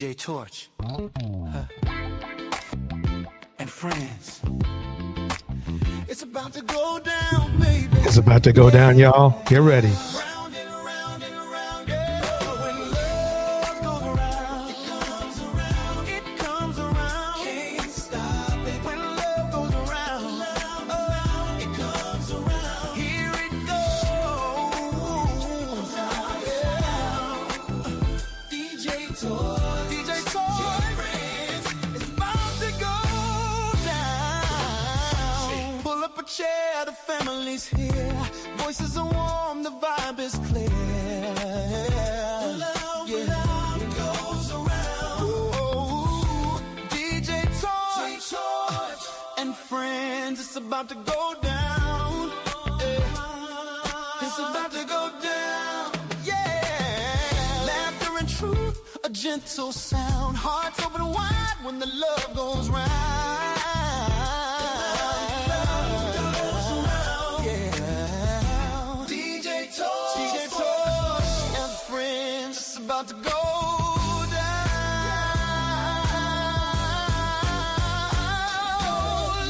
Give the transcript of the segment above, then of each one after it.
DJ Torch and friends. It's about to go down, baby. It's about to go down, y'all. Get ready. Round and around and around, yeah. When love goes around, it comes around, it comes around. Can't stop it. When love goes around, oh, it comes around. Here it goes. Yeah. DJ Torch. Chair, the family's here. Voices are warm, the vibe is clear. Love, yeah. Love goes around. Ooh, DJ Torch and friends, it's about to go down. Yeah. It's about to go down. Yeah. Laughter and truth, a gentle sound. Hearts open wide when the love goes round. About to go down.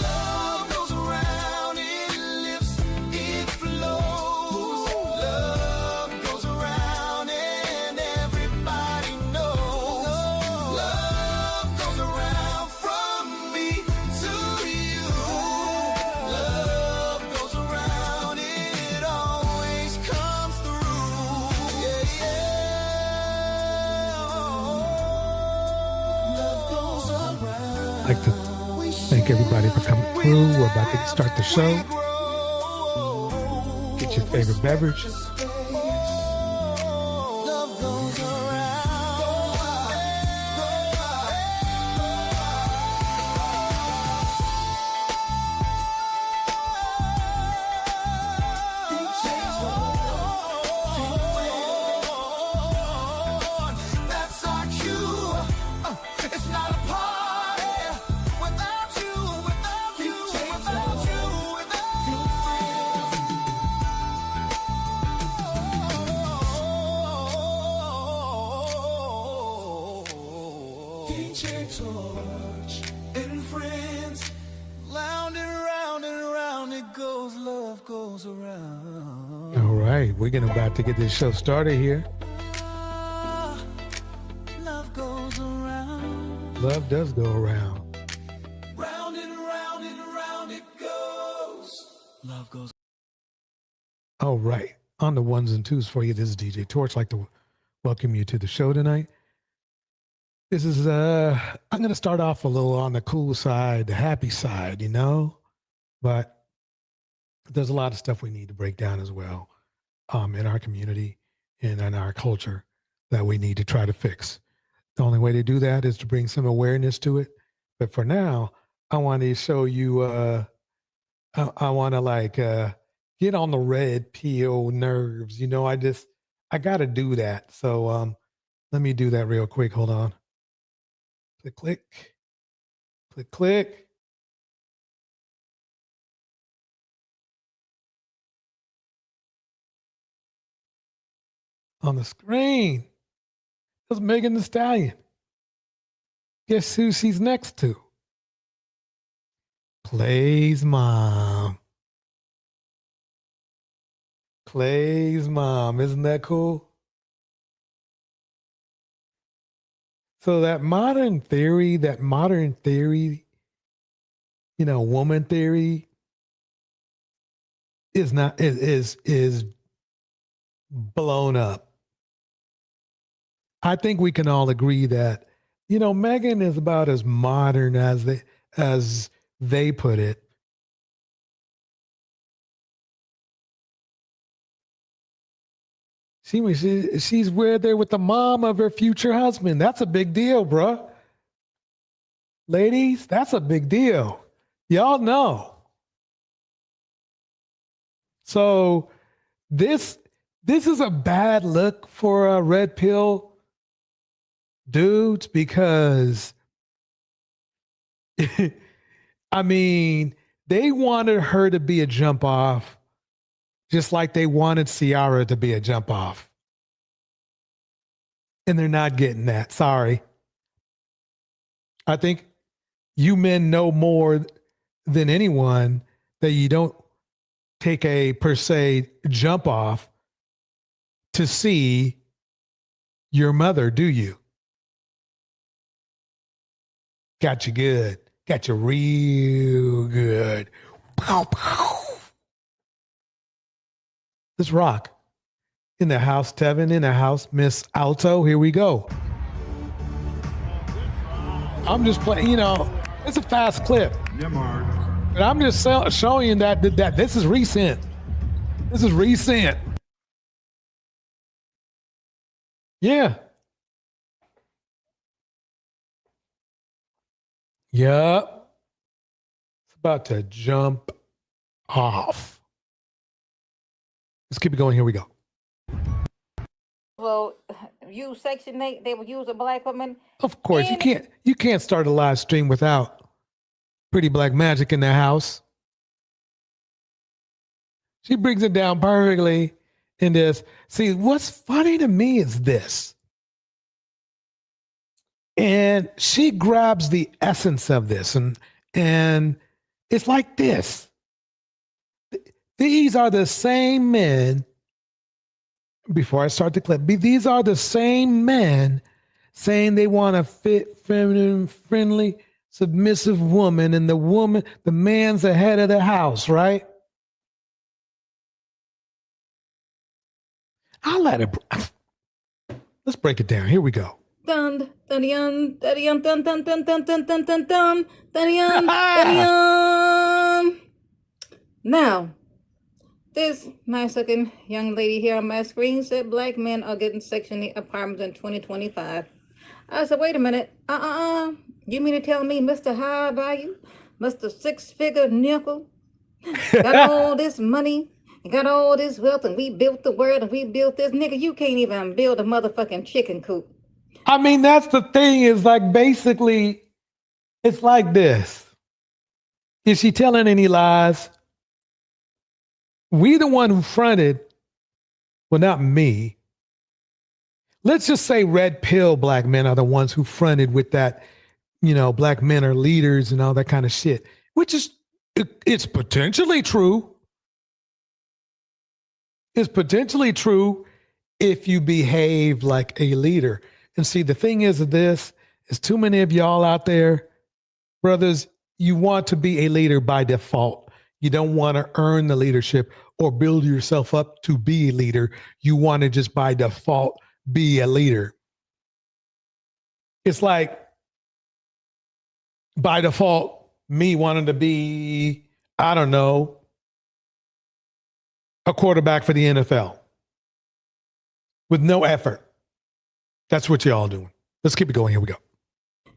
Love goes around, it lifts, it flows. Love goes around and everybody knows. Love goes around from me to you. Love goes around, it always comes through. Yeah, yeah. I'd like to thank everybody for coming through. We're about to start the show. Get your favorite beverage. Torch and friends, round and round it goes, love goes around. All right, we're about to get this show started here. Love goes around. Love does go around. Round and round it goes. Love goes. All right, on the ones and twos for you, this is DJ Torch. I'd like to welcome you to the show tonight. This is, I'm going to start off a little on the cool side, the happy side, you know, but there's a lot of stuff we need to break down as well in our community and in our culture that we need to try to fix. The only way to do that is to bring some awareness to it. But for now, I want to show you, I want to get on the red pill nerves. You know, I got to do that. So let me do that real quick. Hold on. Click, click, click, click. On the screen, that's Megan Thee Stallion. Guess who she's next to? Clay's mom. Clay's mom. Isn't that cool? So that modern theory, you know, woman theory is blown up. I think we can all agree that, you know, Megan is about as modern as they put it. She's right there with the mom of her future husband. That's a big deal, bruh. Ladies, that's a big deal. Y'all know. So this is a bad look for red pill dudes because, I mean, they wanted her to be a jump off just like they wanted Ciara to be a jump off. And they're not getting that. Sorry. I think you men know more than anyone that you don't take a per se jump off to see your mother, do you? Got you good. Got you real good. Pow, pow. Let's rock. In the house, Tevin. In the house, Miss Alto. Here we go. I'm just playing, it's a fast clip. But I'm just showing you that this is recent. This is recent. Yeah. Yep. It's about to jump off. Let's keep it going. Here we go. Well, use Section 8, they would use a black woman. Of course, you can't start a live stream without Pretty Black Magic in the house. She brings it down perfectly in this. See, what's funny to me is this. And she grabs the essence of this, and it's like this. These are the same men, before I start the clip, these are the same men saying they want a fit, feminine, friendly, submissive woman, and the man's the head of the house, right? I'll let it. Let's break it down. Here we go. Dun dun dun dun dun dun dun dun dun dun dun dun dun. Now, this nice-looking young lady here on my screen said black men are getting Section 8 apartments in 2025. I said, wait a minute. You mean to tell me Mr. High Value, Mr. Six-Figure Nickel, got all this money, got all this wealth, and we built the world, and we built this? Nigga, you can't even build a motherfucking chicken coop. I mean, that's the thing, is like, basically, it's like this. Is she telling any lies? We the one who fronted, well, not me. Let's just say red pill black men are the ones who fronted with that, black men are leaders and all that kind of shit, which is, it's potentially true. It's potentially true if you behave like a leader. And see, the thing is too many of y'all out there, brothers, you want to be a leader by default. You don't want to earn the leadership or build yourself up to be a leader. You want to just by default be a leader. It's like, by default, me wanting to be, I don't know, a quarterback for the NFL with no effort. That's what y'all doing. Let's keep it going. Here we go.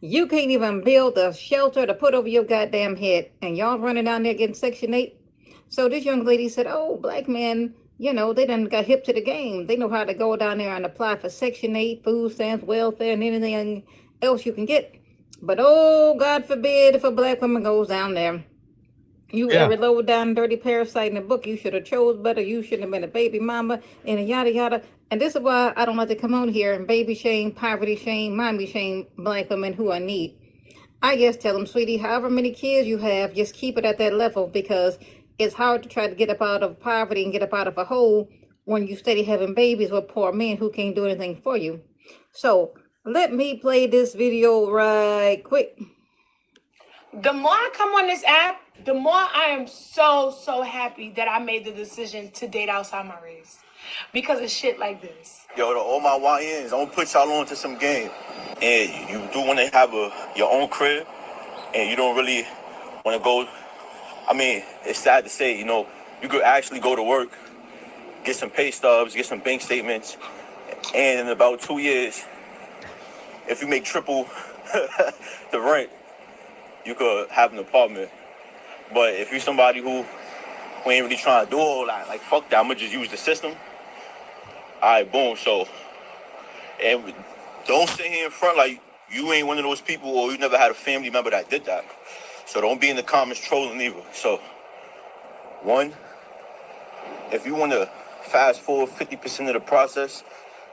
You can't even build a shelter to put over your goddamn head, and y'all running down there getting Section 8. So this young lady said, oh, black men, they done got hip to the game. They know how to go down there and apply for Section 8, food stamps, welfare, and anything else you can get. But, oh, God forbid if a black woman goes down there. You every low down dirty parasite in the book. You should have chose better. You shouldn't have been a baby mama, and yada yada. And this is why I don't like to come on here and baby shame, poverty shame, mommy shame black women who are in need. I just tell them, sweetie, however many kids you have, just keep it at that level, because it's hard to try to get up out of poverty and get up out of a hole when you steady having babies with poor men who can't do anything for you. So let me play this video right quick. The more I come on this app, the more I am so happy that I made the decision to date outside my race. Because of shit like this. Yo, to all my YNs, I'm gonna put y'all on to some game. And you do want to have your own crib, and you don't really want to go. I mean, it's sad to say, you could actually go to work, get some pay stubs, get some bank statements, and in about 2 years, if you make triple the rent, you could have an apartment. But if you're somebody who ain't really trying to do all that, like, fuck that, I'm gonna just use the system. All right, boom. So, and don't sit here in front like you ain't one of those people, or you never had a family member that did that. So don't be in the comments trolling either. So, one, if you want to fast forward 50% of the process,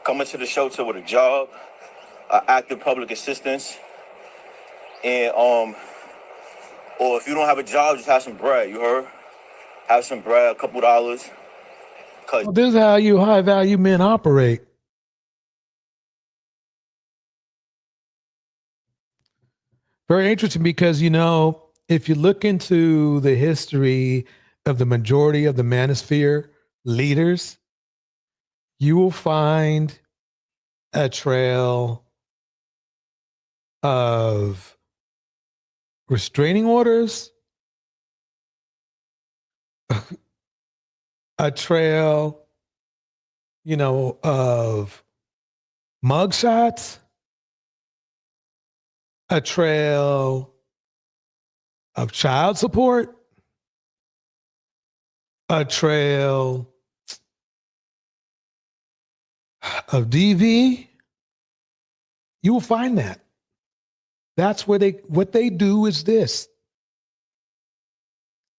come into the shelter with a job, active public assistance, And or if you don't have a job, just have some bread. You heard? Have some bread, a couple dollars. Cause Well, this is how you high value men operate. Very interesting because, you know, if you look into the history of the majority of the Manosphere leaders, you will find a trail of restraining orders, a trail, you know, of mugshots, a trail of child support, a trail of DV. You will find that. That's where what they do is this.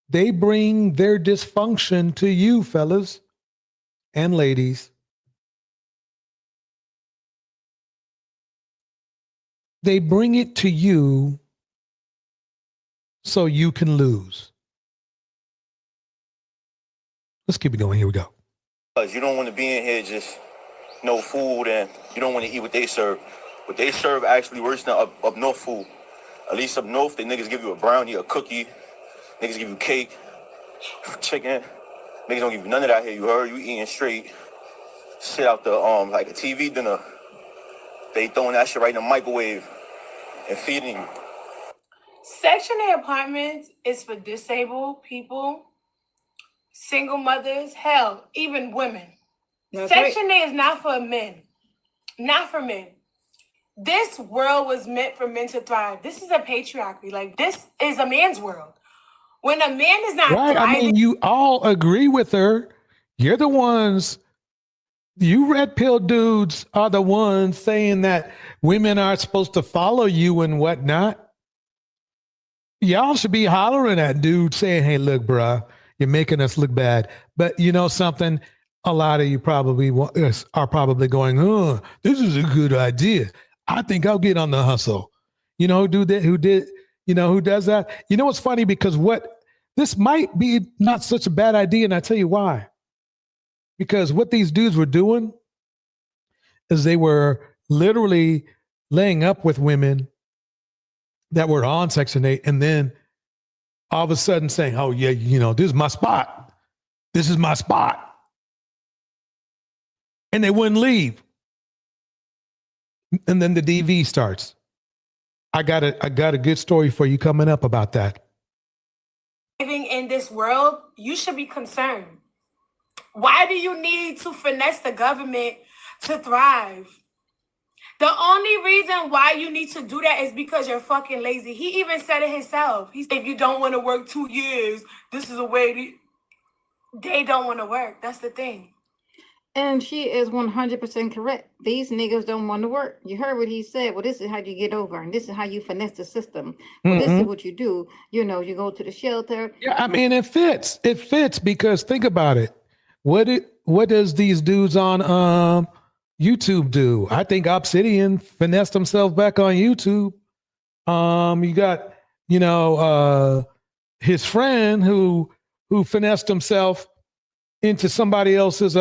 They bring their dysfunction to you, fellas and ladies. They bring it to you so you can lose. Let's keep it going. Here we go. you don't want to be in here just no food, and you don't want to eat what they serve. What they serve actually worse than up north food. At least up north, the niggas give you a brownie, a cookie. Niggas give you cake, chicken. Niggas don't give you none of that here. You heard? You eating straight shit out the like a TV dinner. They throwing that shit right in the microwave and feeding you. Section 8 apartments is for disabled people, single mothers, hell, even women. That's Section right. 8 is not for men. Not for men. This world was meant for men to thrive. This is a patriarchy. Like, this is a man's world. When a man is not Right. thriving, I mean, you all agree with her. You're the ones, you red pill dudes are the ones saying that women are supposed to follow you and whatnot. Y'all should be hollering at dudes saying, hey, look, bruh, you're making us look bad. But you know something? A lot of you probably are probably going, oh, this is a good idea. I think I'll get on the hustle. You know who does that? You know what's funny? Because this might be not such a bad idea, and I tell you why. Because what these dudes were doing is they were literally laying up with women that were on Section 8, and then all of a sudden saying, oh, yeah, you know, this is my spot. This is my spot. And they wouldn't leave. And then the DV starts. I got a good story for you coming up about that. living in this world, you should be concerned. Why do you need to finesse the government to thrive? The only reason why you need to do that is because you're fucking lazy. He even said it himself. He said, if you don't want to work 2 years, this is a way they don't want to work. That's the thing. And she is 100% correct. These niggas don't want to work. You heard what he said. Well, this is how you get over, and this is how you finesse the system. Well, this is what you do. You know, you go to the shelter. Yeah, I mean, it fits. It fits because think about it. What does these dudes on YouTube do? I think Obsidian finessed himself back on YouTube. You got, his friend who finessed himself into somebody else's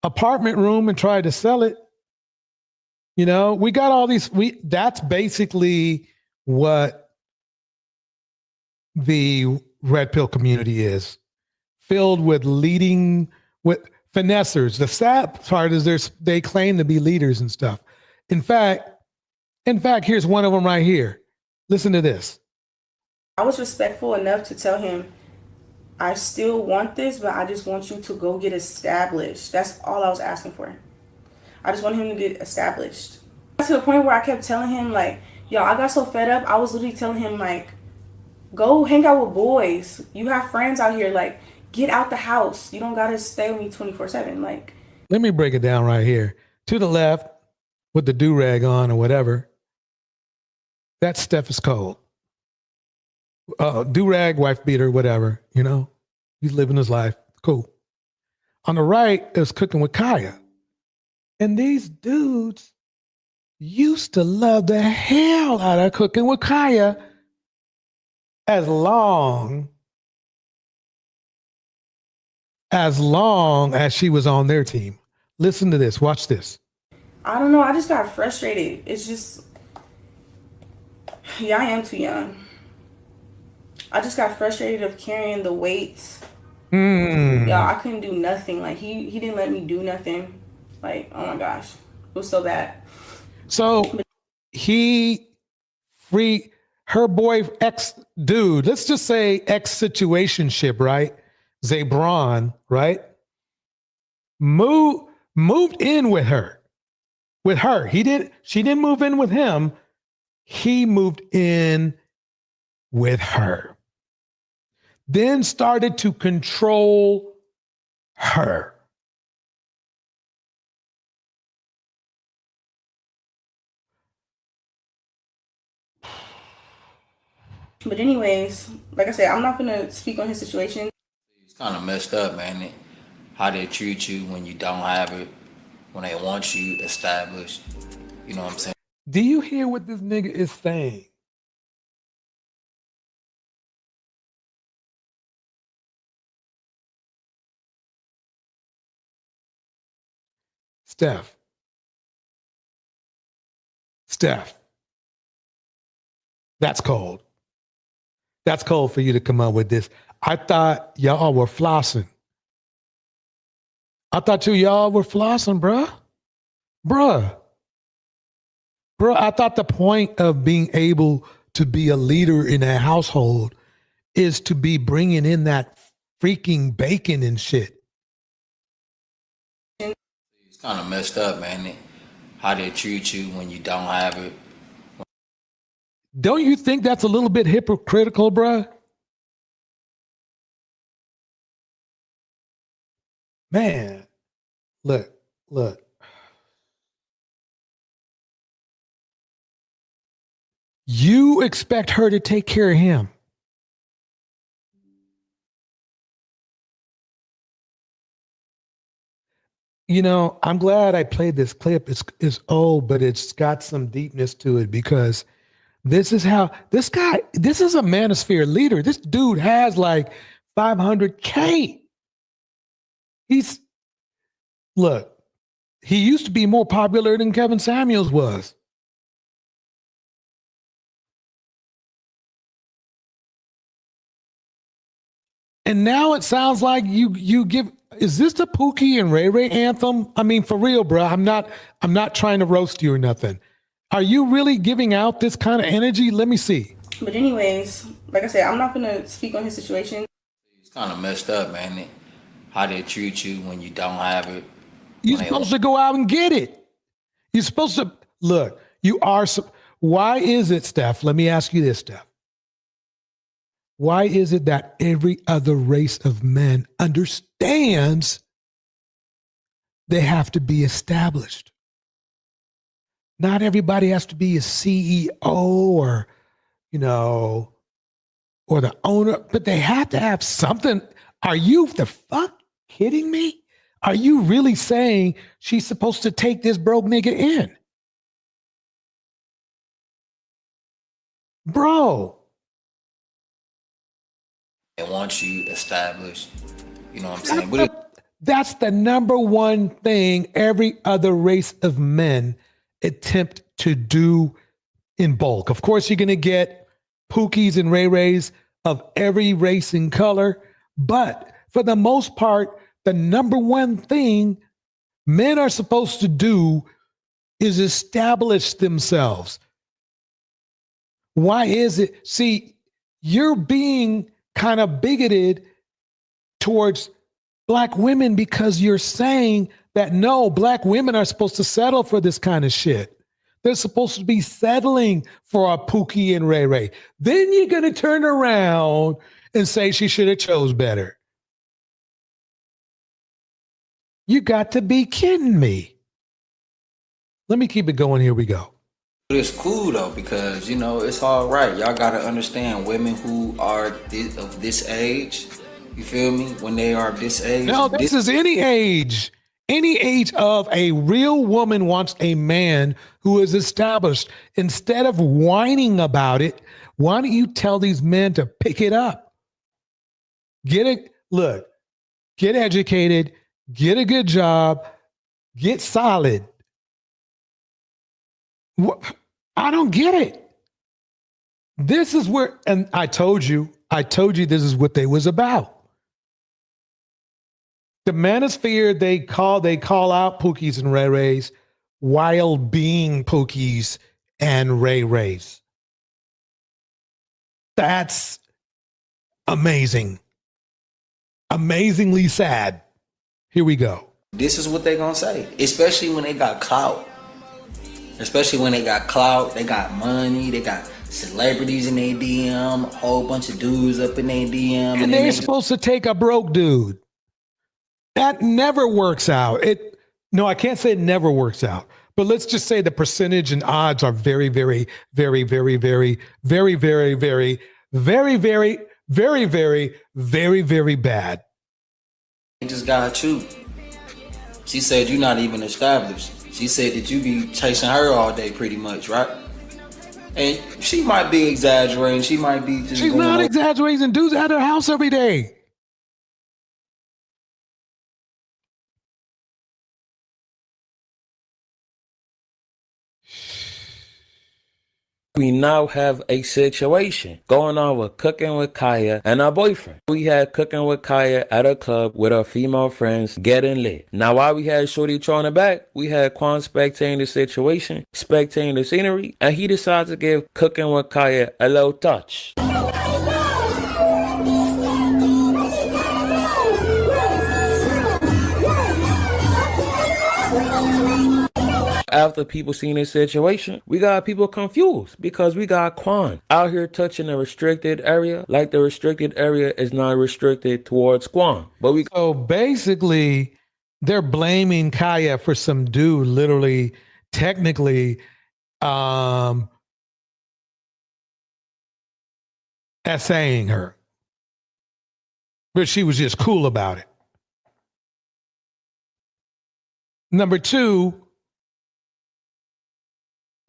apartment room and tried to sell it. You know, we got all these. That's basically what the red pill community is, filled with finessers. The sad part is they claim to be leaders and stuff. In fact, here's one of them right here. Listen to this. I was respectful enough to tell him, I still want this, but I just want you to go get established. That's all I was asking for. I just want him to get established. To the point where I kept telling him, like, yo, I got so fed up. I was literally telling him, like, go hang out with boys. You have friends out here. Like, get out the house. You don't got to stay with me 24/7. Like, let me break it down right here. To the left, with the do-rag on or whatever, that's Steph is cold. Do-rag, wife beater, whatever, you know. He's living his life. Cool. On the right is Cooking with Kaya. And these dudes used to love the hell out of cooking with Kaya as long as she was on their team. Listen to this. Watch this. I don't know. I just got frustrated. It's just, yeah, I am too young. I just got frustrated of carrying the weight. Yeah, I couldn't do nothing. Like he didn't let me do nothing. Like, oh my gosh, it was so bad. So he free her boy ex dude. Let's just say ex situationship, right? Zabron, right? Moved in with her. With her. She didn't move in with him. He moved in with her. Then started to control her. But anyways, like I said, I'm not gonna speak on his situation. It's kind of messed up, man. How they treat you when you don't have it, when they want you established. You know what I'm saying? Do you hear what this nigga is saying? Steph. That's cold. That's cold for you to come up with this. I thought y'all were flossing. I thought y'all were flossing, bruh. Bruh, I thought the point of being able to be a leader in a household is to be bringing in that freaking bacon and shit. It's kind of messed up, man. How they treat you when you don't have it. Don't you think that's a little bit hypocritical, bruh? Man, look. You expect her to take care of him. You know, I'm glad I played this clip. It's old, but it's got some deepness to it because this is how this is a Manosphere leader. This dude has like 500K. Look, he used to be more popular than Kevin Samuels was. And now it sounds like you give. Is this the Pookie and Ray Ray anthem? I mean, for real, bro. I'm not trying to roast you or nothing. Are you really giving out this kind of energy? Let me see. But anyways, like I said, I'm not gonna speak on his situation. It's kind of messed up, man. How they treat you when you don't have it. You're supposed to go out and get it. You're supposed to look. You are. Why is it, Steph? Let me ask you this, Steph. Why is it that every other race of men understands they have to be established? Not everybody has to be a CEO or, or the owner, but they have to have something. Are you the fuck kidding me? Are you really saying she's supposed to take this broke nigga in? Bro. They want you established. You know what I'm saying? That's the number one thing every other race of men attempt to do in bulk. Of course, you're going to get Pookies and Ray Rays of every race and color. But for the most part, the number one thing men are supposed to do is establish themselves. Why is it? See, you're being kind of bigoted towards Black women because you're saying that no, Black women are supposed to settle for this kind of shit. They're supposed to be settling for a Pookie and Ray Ray. Then you're going to turn around and say she should have chose better. You got to be kidding me. Let me keep it going. Here we go. It's cool though because it's all right. Y'all gotta understand women who are of this age. You feel me? When they are of this age. No, this is any age. Any age of a real woman wants a man who is established. Instead of whining about it, why don't you tell these men to pick it up? Get educated, get a good job, get solid. I don't get it. This is where, and I told you this is what they was about. The Manosphere, they call out Pookies and Ray Rays while being Pookies and Ray Rays. That's amazing. Amazingly sad. Here we go. This is what they gonna say, especially when they got clout. Especially when they got clout, they got money, they got celebrities in their DM, a whole bunch of dudes up in their DM. And they're supposed to take a broke dude. That never works out. No, I can't say it never works out, but let's just say the percentage and odds are very, very, very, very, very, very, very, very, very, very, very, very, very, very bad. They just got you. She said you're not even established. She said that you be chasing her all day pretty much, right? And she might be exaggerating. She might be just She's not exaggerating. Dudes at her house every day. We now have a situation going on with Cooking with Kaya and her boyfriend. We had Cooking with Kaya at a club with her female friends getting lit. Now while we had Shorty throwing it back, we had Quan spectating the situation, spectating the scenery, and he decided to give Cooking with Kaya a little touch. After people seeing this situation, we got people confused because we got Quan out here touching a restricted area like the restricted area is not restricted towards Quan. But so basically, they're blaming Kaya for some dude literally, technically, essaying her. But she was just cool about it. Number two,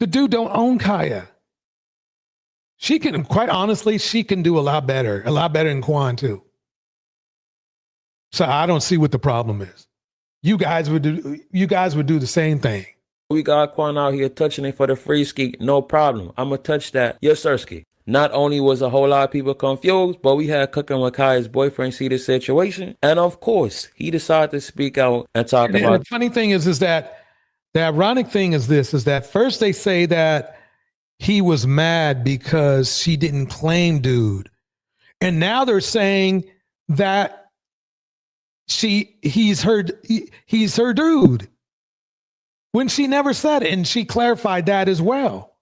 the dude don't own Kaya. She can, quite honestly, she can do a lot better than Quan too. So I don't see what the problem is. You guys would do the same thing. We got Quan out here touching it for the free ski, no problem. I'ma touch that. Yes, sir, ski. Not only was a whole lot of people confused, but we had Cooking with Kaya's boyfriend see the situation. And of course, he decided to speak out and talk about it. The funny thing is that the ironic thing is that first they say that he was mad because she didn't claim dude. And now they're saying that he's her dude. When she never said it, and she clarified that as well.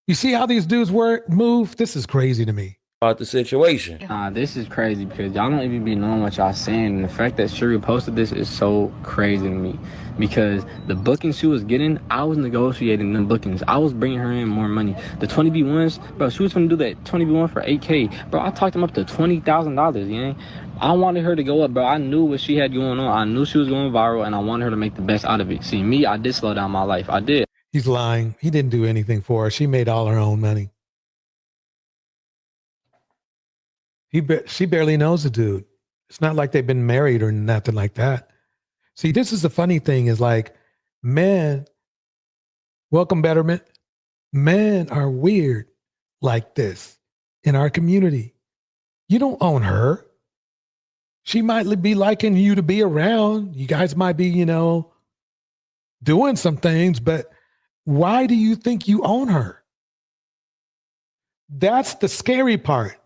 You see how these dudes move? This is crazy to me. About the situation. This is crazy because y'all don't even be knowing what y'all saying. And the fact that Shuri posted this is so crazy to me because the bookings she was getting, I was negotiating them bookings. I was bringing her in more money. The 20B1s, bro, she was going to do that 20B1 for $8K. Bro, I talked them up to $20,000, yeah? I wanted her to go up, bro. I knew what she had going on. I knew she was going viral, and I wanted her to make the best out of it. See, me, I did slow down my life. I did. He's lying. He didn't do anything for her. She made all her own money. She barely knows the dude. It's not like they've been married or nothing like that. See, this is the funny thing is like, men, welcome Betterment, men are weird like this in our community. You don't own her. She might be liking you to be around. You guys might be, doing some things, but why do you think you own her? That's the scary part.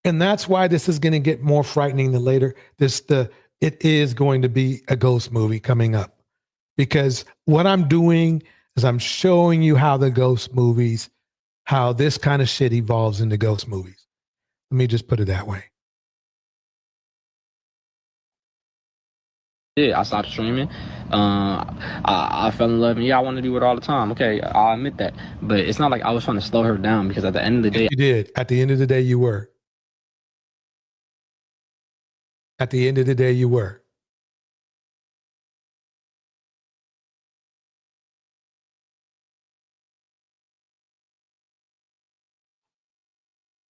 And that's why this is going to get more frightening than later. It is going to be a ghost movie coming up because what I'm doing is I'm showing you how how this kind of shit evolves into ghost movies. Let me just put it that way. Yeah, I stopped streaming. I fell in love, and I want to do it all the time. Okay, I'll admit that. But it's not like I was trying to slow her down because at the end of the day, you did. At the end of the day, you were. At the end of the day, you were.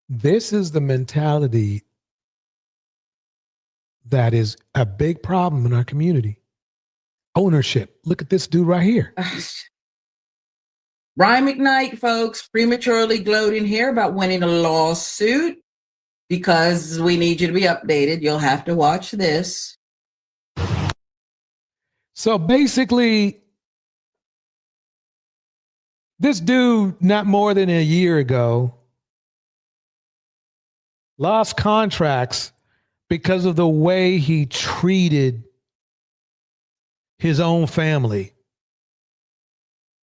This is the mentality that is a big problem in our community. Ownership. Look at this dude right here. Ryan McKnight, folks, prematurely gloating here about winning a lawsuit because we need you to be updated. You'll have to watch this. So basically, this dude, not more than a year ago, lost contracts because of the way he treated his own family,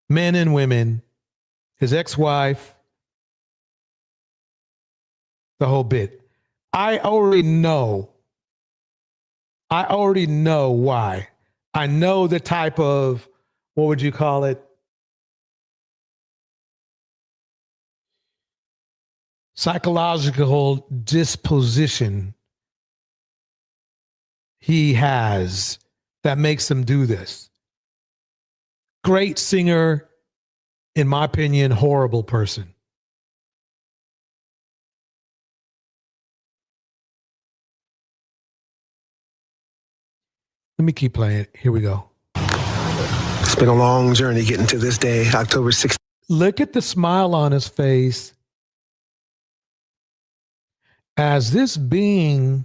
men and women, his ex-wife, the whole bit. I already know why. I know the type of, what would you call it? Psychological disposition he has that makes him do this. Great singer, in my opinion, horrible person. Let me keep playing. Here we go. It's been a long journey getting to this day, October 16th. Look at the smile on his face as this being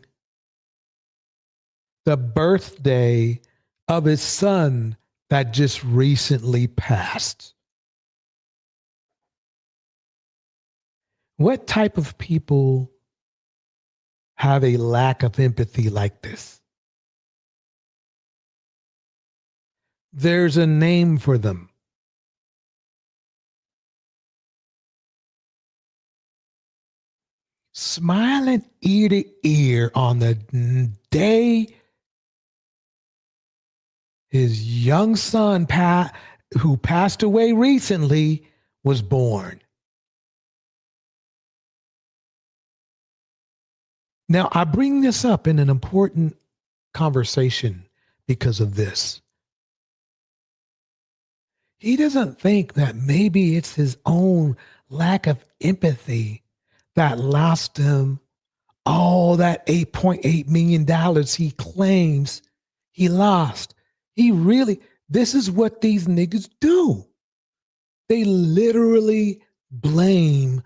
the birthday of his son that just recently passed. What type of people have a lack of empathy like this? There's a name for them. Smiling ear to ear on the day his young son, who passed away recently, was born. Now, I bring this up in an important conversation because of this. He doesn't think that maybe it's his own lack of empathy that lost him all that $8.8 million he claims he lost. This is what these niggas do. They literally blame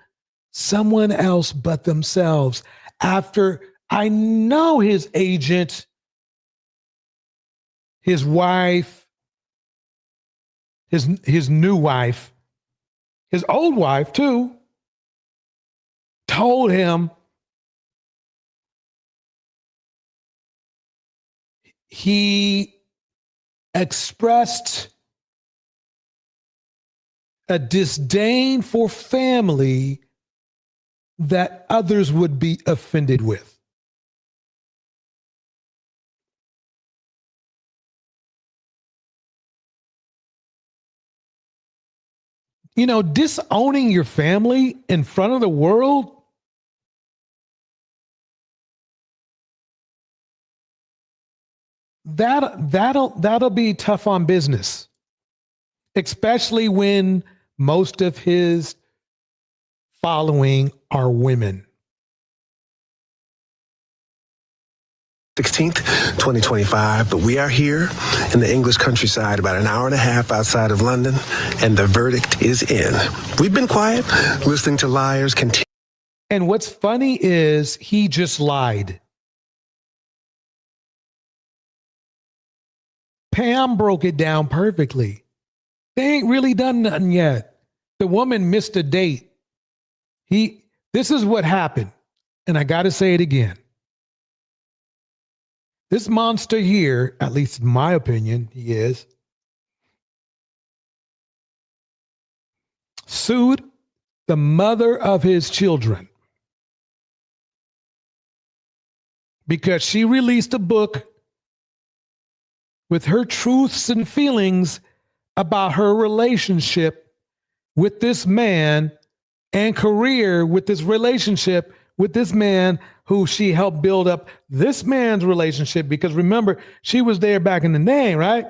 someone else but themselves after I know his agent, his wife, his new wife, his old wife too, told him he expressed a disdain for family that others would be offended with. You know, disowning your family in front of the world, that'll be tough on business, especially when most of his following are women. 16th, 2025, but we are here in the English countryside, about an hour and a half outside of London, and the verdict is in. We've been quiet, listening to liars continue. And what's funny is he just lied. Pam broke it down perfectly. They ain't really done nothing yet. The woman missed a date. This is what happened, and I got to say it again. This monster here, at least in my opinion, he is, sued the mother of his children because she released a book with her truths and feelings about her relationship with this man and career with this relationship with this man who she helped build up this man's relationship, because remember, she was there back in the day, right?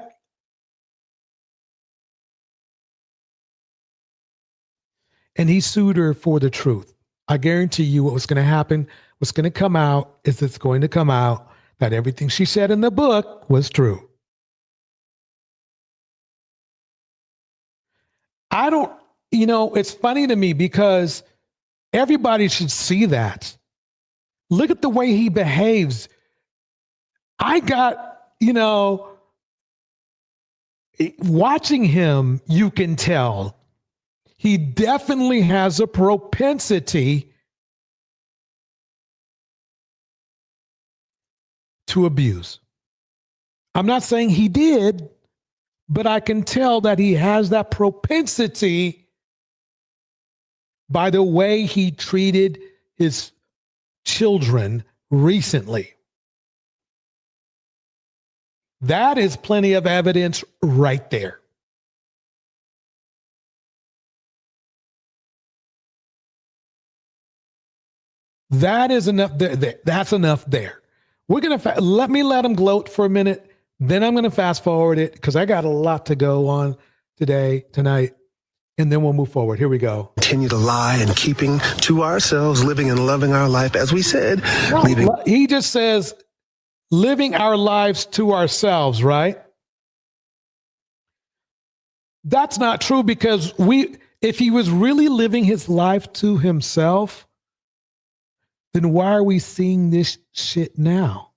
And he sued her for the truth. I guarantee you what's going to happen, what's going to come out is it's going to come out that everything she said in the book was true. I don't, it's funny to me because everybody should see that. Look at the way he behaves. I got, watching him, you can tell he definitely has a propensity to abuse. I'm not saying he did, but I can tell that he has that propensity by the way he treated his children recently. That is plenty of evidence right there. That is enough. That's enough there. We're going to let him gloat for a minute. Then I'm going to fast forward it because I got a lot to go on tonight, and then we'll move forward. Here we go. Continue to lie and keeping to ourselves, living and loving our life, as we said. He just says, living our lives to ourselves, right? That's not true because if he was really living his life to himself, then why are we seeing this shit now?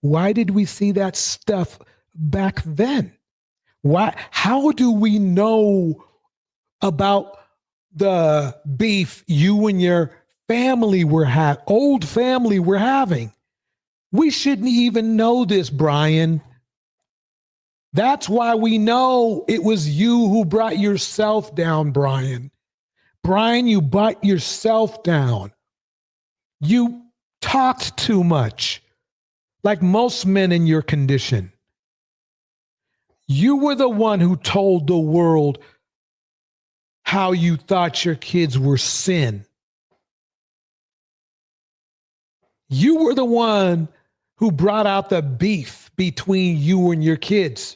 Why did we see that stuff back then? How do we know about the beef you and your family old family were having? We shouldn't even know this, Brian. That's why we know it was you who brought yourself down, Brian. Brian, you brought yourself down. You talked too much, like most men in your condition. You were the one who told the world how you thought your kids were sin. You were the one who brought out the beef between you and your kids.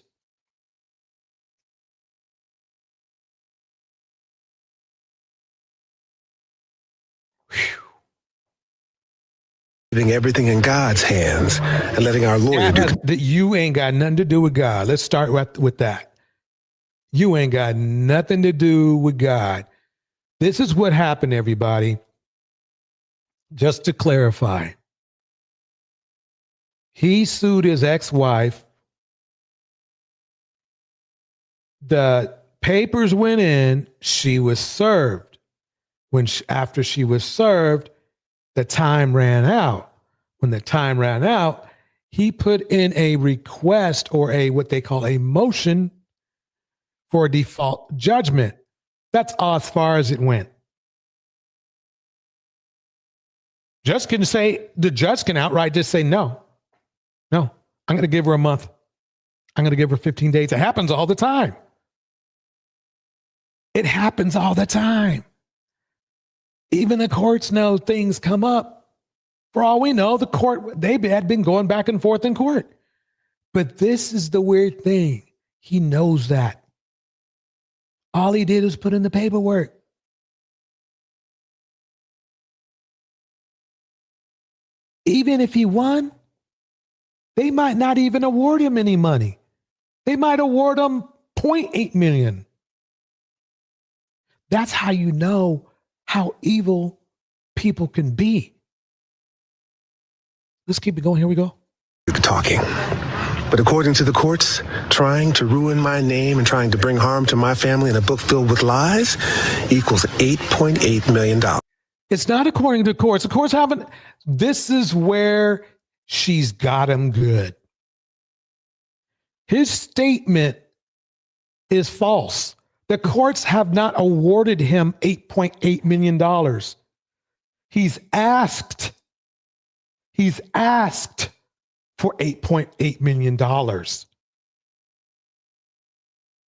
Leaving everything in God's hands and letting our lawyer do. You ain't got nothing to do with God. Let's start with that. You ain't got nothing to do with God. This is what happened, everybody. Just to clarify, he sued his ex-wife. The papers went in. She was served. After she was served, the time ran out. When the time ran out, he put in a request or what they call a motion for a default judgment. That's as far as it went. The judge can outright just say, no, I'm going to give her a month. I'm going to give her 15 days. It happens all the time. It happens all the time. Even the courts know things come up. For all we know, they had been going back and forth in court. But this is the weird thing. He knows that. All he did is put in the paperwork. Even if he won, they might not even award him any money. They might award him $0.8 million. That's how you know how evil people can be. Let's keep it going. Here we go. Talking. But according to the courts, trying to ruin my name and trying to bring harm to my family in a book filled with lies equals $8.8 million. It's not according to the courts. The courts haven't. This is where she's got him good. His statement is false. The courts have not awarded him $8.8 million. He's asked for $8.8 million.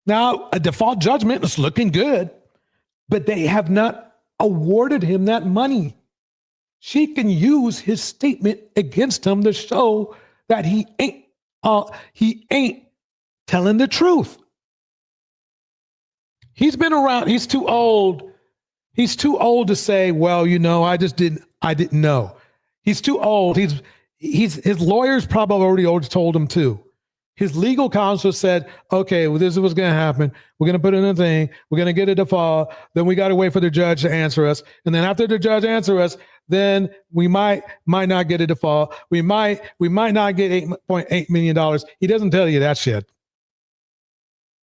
Now, a default judgment is looking good, but they have not awarded him that money. She can use his statement against him to show that he ain't telling the truth. He's been around. He's too old. He's too old to say, well, I didn't know. He's too old. His lawyers probably already told him too. His legal counsel said, okay, well, this is what's going to happen. We're going to put in a thing. We're going to get a default. Then we got to wait for the judge to answer us. And then after the judge answers us, then we might not get a default. We might not get $8.8 million. He doesn't tell you that shit.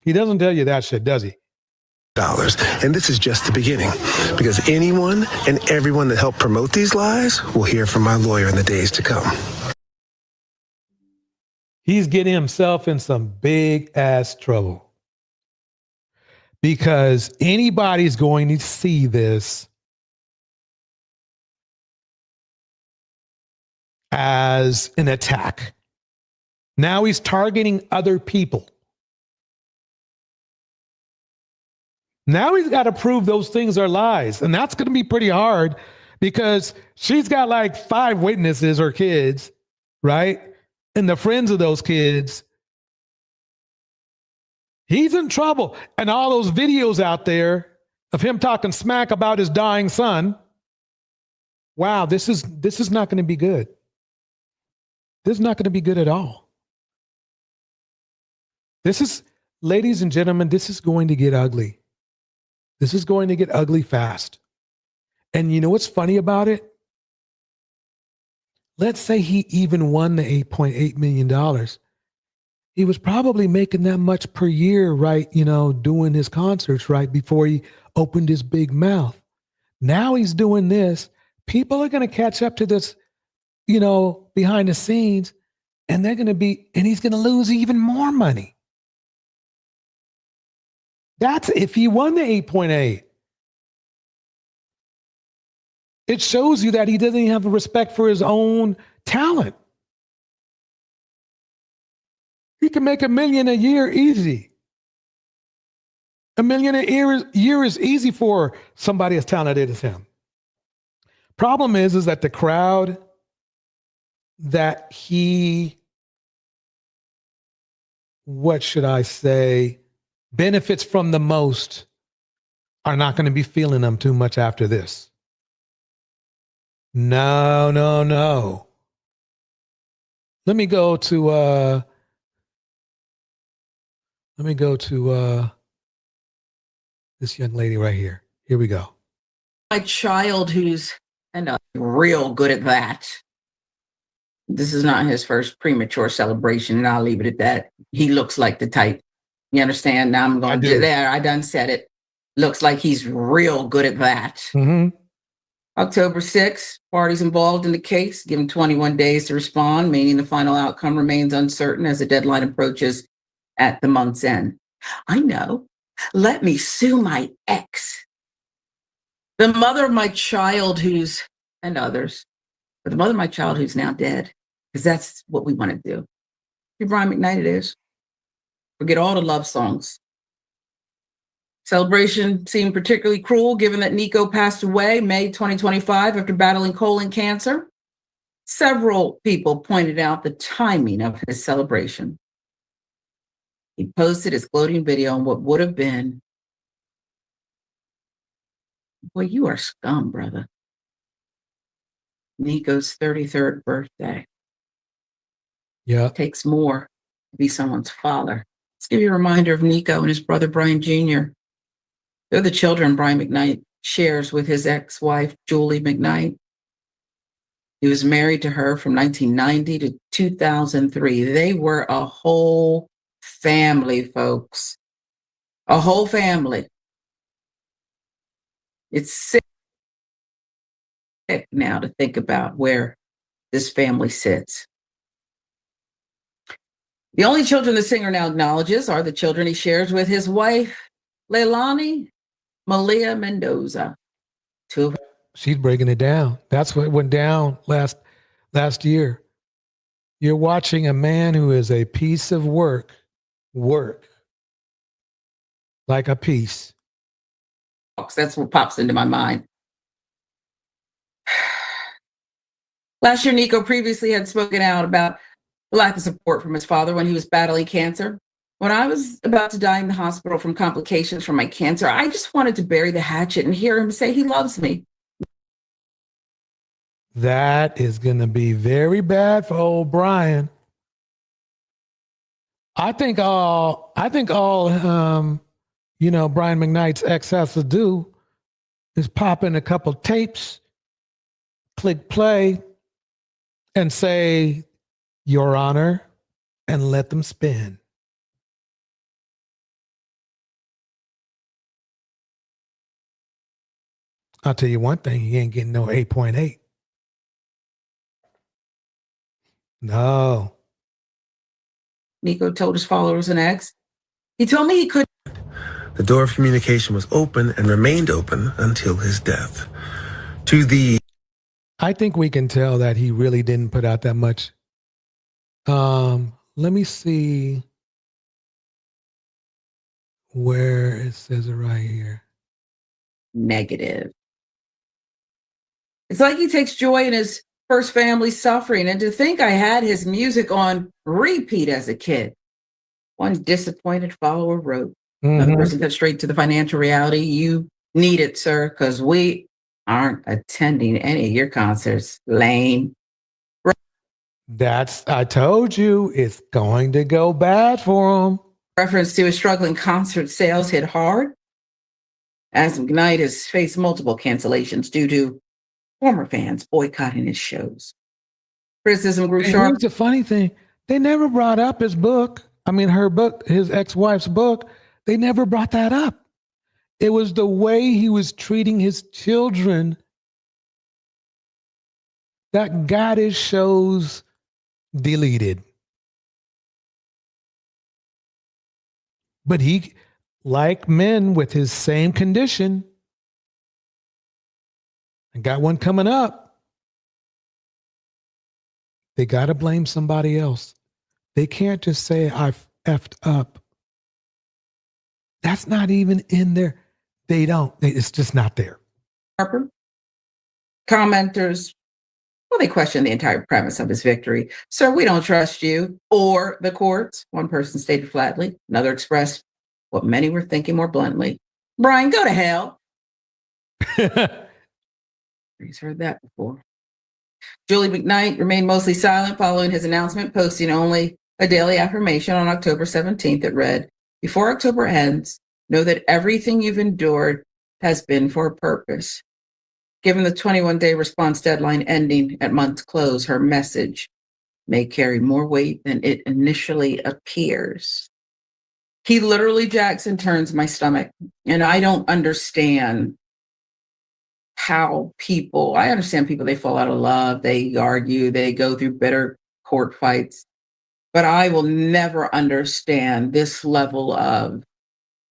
He doesn't tell you that shit, does he? And this is just the beginning, because anyone and everyone that helped promote these lies will hear from my lawyer in the days to come. He's getting himself in some big ass trouble, because anybody's going to see this as an attack. Now he's targeting other people. Now he's got to prove those things are lies. And that's going to be pretty hard, because she's got like 5 witnesses or kids, right? And the friends of those kids. He's in trouble. And all those videos out there of him talking smack about his dying son. Wow, this is not going to be good. This is not going to be good at all. Ladies and gentlemen, this is going to get ugly. This is going to get ugly fast. And you know what's funny about it? Let's say he even won the $8.8 million. He was probably making that much per year, right? Doing his concerts, right? Before he opened his big mouth. Now he's doing this. People are going to catch up to this, behind the scenes, and he's going to lose even more money. That's if he won the 8.8. It shows you that he doesn't even have respect for his own talent. He can make $1 million a year easy. $1 million a year is easy for somebody as talented as him. Problem is that the crowd that he, benefits from the most are not going to be feeling them too much after this. No. Let me go to this young lady right here. Here we go. My child who's real good at that. This is not his first premature celebration, and I'll leave it at that. He looks like the type. You understand? Now I'm going to do there. I done said it. Looks like he's real good at that. Mm-hmm. October 6th, parties involved in the case given 21 days to respond, meaning the final outcome remains uncertain as the deadline approaches at the month's end. I know. Let me sue my ex. The mother of my child and others, but the mother of my child who's now dead, because that's what we want to do. Brian McKnight it is. Forget all the love songs. Celebration seemed particularly cruel given that Nico passed away May 2025 after battling colon cancer. Several people pointed out the timing of his celebration. He posted his gloating video on what would have been, boy, you are scum, brother, Nico's 33rd birthday. Yeah. It takes more to be someone's father. Let's give you a reminder of Nico and his brother, Brian Jr. They're the children Brian McKnight shares with his ex-wife, Julie McKnight. He was married to her from 1990 to 2003. They were a whole family, folks. A whole family. It's sick now to think about where this family sits. The only children the singer now acknowledges are the children he shares with his wife, Leilani Malia Mendoza. She's breaking it down. That's what went down last year. You're watching a man who is a piece of work like a piece. That's what pops into my mind. Last year, Nico previously had spoken out about the lack of support from his father when he was battling cancer. When I was about to die in the hospital from complications from my cancer, I just wanted to bury the hatchet and hear him say he loves me. That is going to be very bad for old Brian. I think all Brian McKnight's ex has to do is pop in a couple tapes, click play, and say, Your Honor, and let them spin. I'll tell you one thing, he ain't getting no 8.8. No. Nico told his followers and ex. He told me he could. The door of communication was open and remained open until his death. I think we can tell that he really didn't put out that much. Let me see where it says it right here. Negative. It's like he takes joy in his first family's suffering. And to think I had his music on repeat as a kid. One disappointed follower wrote. Another person got straight to the financial reality. You need it, sir, because we aren't attending any of your concerts. Lame. I told you, it's going to go bad for him. Reference to his struggling concert sales hit hard, as McKnight has faced multiple cancellations due to former fans boycotting his shows. Criticism grew sharp. Here's the funny thing. They never brought up his book. I mean, her book, his ex-wife's book. They never brought that up. It was the way he was treating his children that got his shows deleted. But he, like men with his same condition, and got one coming up, they got to blame somebody else. They can't just say, I effed up. That's not even in there. It's just not there. Harper. Commenters, well, they question the entire premise of his victory. Sir, we don't trust you or the courts, one person stated flatly. Another expressed what many were thinking more bluntly. Brian, go to hell. He's heard that before. Julie McKnight remained mostly silent following his announcement, posting only a daily affirmation on October 17th that read, before October ends, know that everything you've endured has been for a purpose. Given the 21-day response deadline ending at month's close, her message may carry more weight than it initially appears. He literally, Jackson, turns my stomach. And I don't understand how I understand people, they fall out of love, they argue, they go through bitter court fights. But I will never understand this level of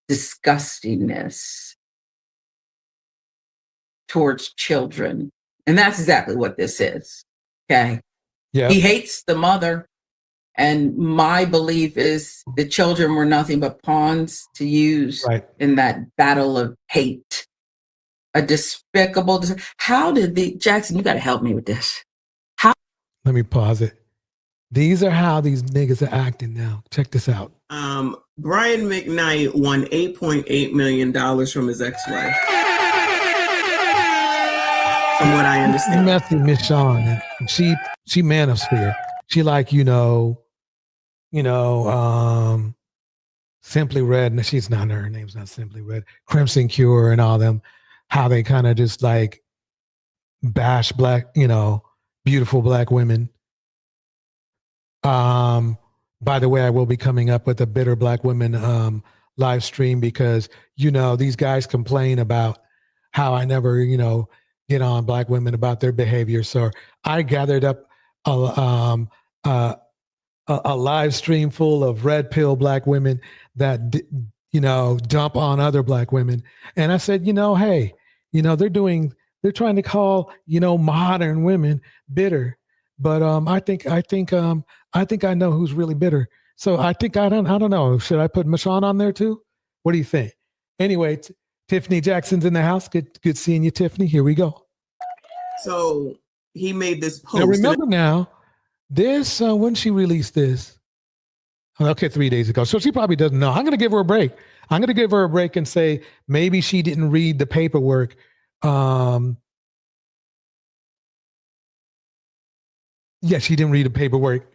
disgustingness towards children. And that's exactly what this is. Okay. Yeah. He hates the mother. And my belief is the children were nothing but pawns to use in that battle of hate. A despicable. How did Jackson, you got to help me with this. Let me pause it. These are how these niggas are acting now. Check this out. Brian McKnight won $8.8 million from his ex-wife. From what I understand. Messy Miss Shawn. She Manosphere. She like, Simply Red. And she's not, her name's not Simply Red. Crimson Cure and all them. How they kind of just like bash black, beautiful black women. By the way, I will be coming up with a Bitter Black Women live stream because, these guys complain about how I never, get on black women about their behavior. So I gathered up a live stream full of red pill black women that, dump on other black women. And I said, hey, they're trying to call, modern women bitter. But I think I know who's really bitter. So I don't know. Should I put Michonne on there too? What do you think? Anyway, Tiffany Jackson's in the house. Good seeing you, Tiffany. Here we go. So he made this post. Now remember now, this when she released this, Okay, 3 days ago. So she probably doesn't know. I'm going to give her a break. I'm going to give her a break and say maybe she didn't read the paperwork. Yeah, she didn't read the paperwork.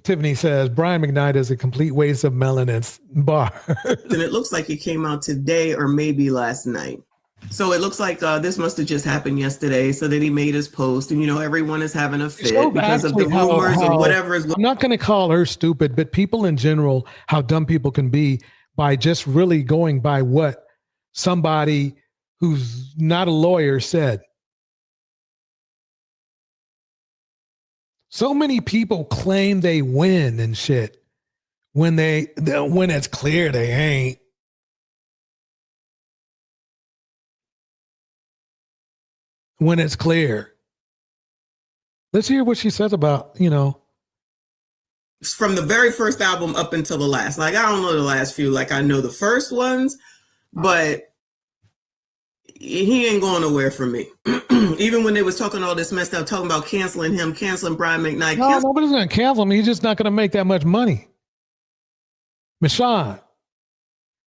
Tiffany says Brian McKnight is a complete waste of melanin bar. And it looks like it came out today or maybe last night. So it looks like this must have just happened yesterday. So that he made his post, and everyone is having a fit because of the rumors or whatever is. I'm not going to call her stupid, but people in general, how dumb people can be by just really going by what somebody who's not a lawyer said. So many people claim they win and shit when when it's clear they ain't. When it's clear. Let's hear what she says about, From the very first album up until the last. Like, I don't know the last few. Like, I know the first ones, but he ain't going nowhere for me. Even when they was talking all this mess, talking about canceling him, canceling Brian McKnight. No, nobody's going to cancel him. He's just not going to make that much money. Michonne,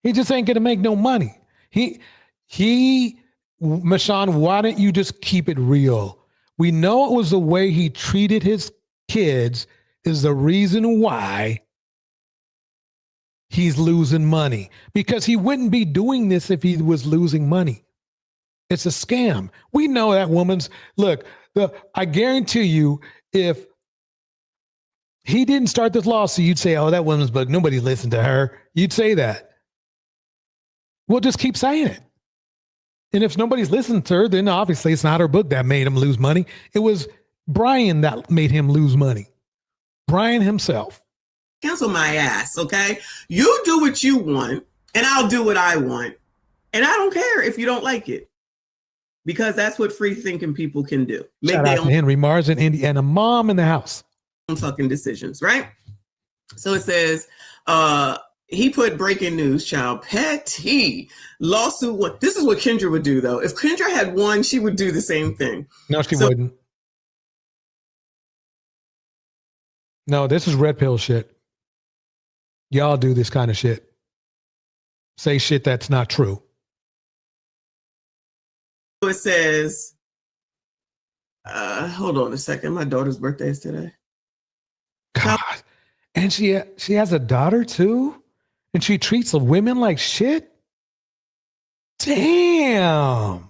he just ain't going to make no money. Michonne, why don't you just keep it real? We know it was the way he treated his kids is the reason why he's losing money, because he wouldn't be doing this if he was losing money. It's a scam. We know that woman's, look, I guarantee you, if he didn't start this lawsuit, you'd say, oh, that woman's book, nobody listened to her. You'd say that. We'll just keep saying it. And if nobody's listened to her, then obviously it's not her book that made him lose money. It was Brian that made him lose money. Brian himself. Cancel my ass, okay? You do what you want, and I'll do what I want. And I don't care if you don't like it. Because that's what free thinking people can do. Make Shout out to Henry Mars and Indy and a mom in the house. Fucking decisions, right? So it says, he put breaking news, child. Petty lawsuit. This is what Kendra would do, though. If Kendra had won, she would do the same thing. No, she wouldn't. No, this is red pill shit. Y'all do this kind of shit. Say shit that's not true. It says, hold on a second. My daughter's birthday is today. God. And she has a daughter too? And she treats the women like shit? Damn.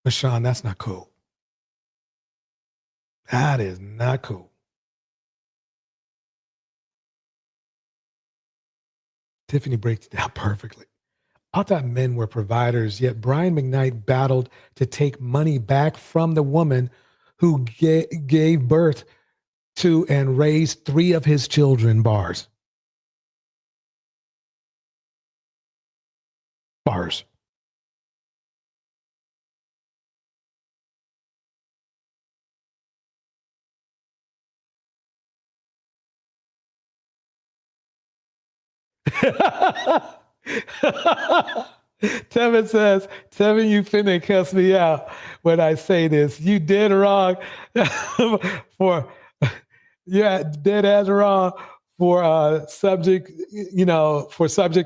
Michonne, that's not cool. That is not cool. Tiffany breaks it down perfectly. I thought men were providers, yet Brian McKnight battled to take money back from the woman who gave birth to and raised 3 of his children. Bars. Tevin says, Tevin, you finna cuss me out when I say this. You dead wrong dead as wrong for subject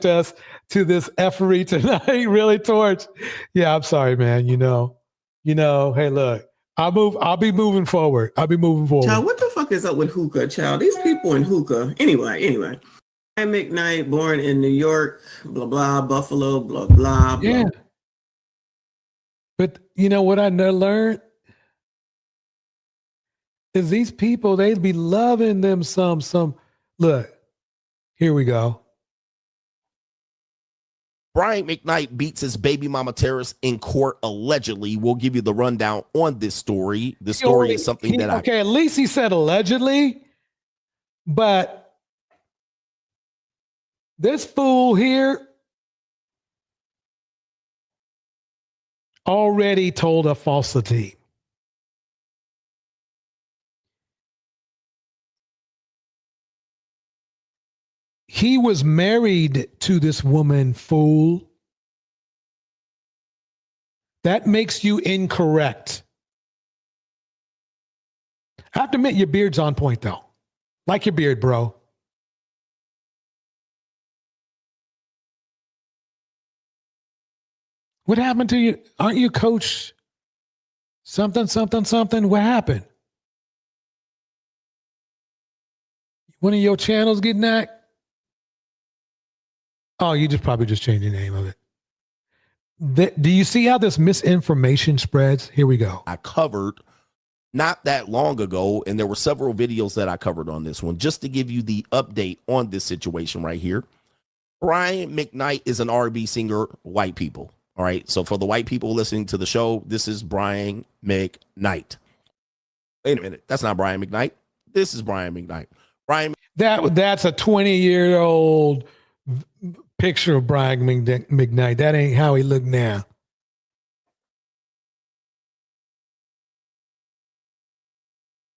us to this effery tonight. Really, Torch. Yeah, I'm sorry, man. Hey, look, I'll be moving forward. Child, what the fuck is up with hookah, child? These people in hookah. Anyway. McKnight, born in New York, blah, blah, Buffalo, blah, blah, blah. Yeah. But you know what I learned? Is these people, they'd be loving them some. Look, here we go. Brian McKnight beats his baby mama terrorist in court, allegedly. We'll give you the rundown on this story. The story is something that Okay, at least he said allegedly, but this fool here already told a falsity. He was married to this woman, fool. That makes you incorrect. I have to admit, your beard's on point, though. Like your beard, bro. What happened to you? Aren't you coach something, something, something? What happened? One of your channels getting that? Oh, you just probably just changed the name of it. Do you see how this misinformation spreads? Here we go. I covered not that long ago, and there were several videos that I covered on this one, just to give you the update on this situation right here. Brian McKnight is an R&B singer, white people. All right, so for the white people listening to the show, this is Brian McKnight. Wait a minute, that's not Brian McKnight. This is Brian McKnight. That's a 20-year-old picture of Brian McKnight. That ain't how he looked now.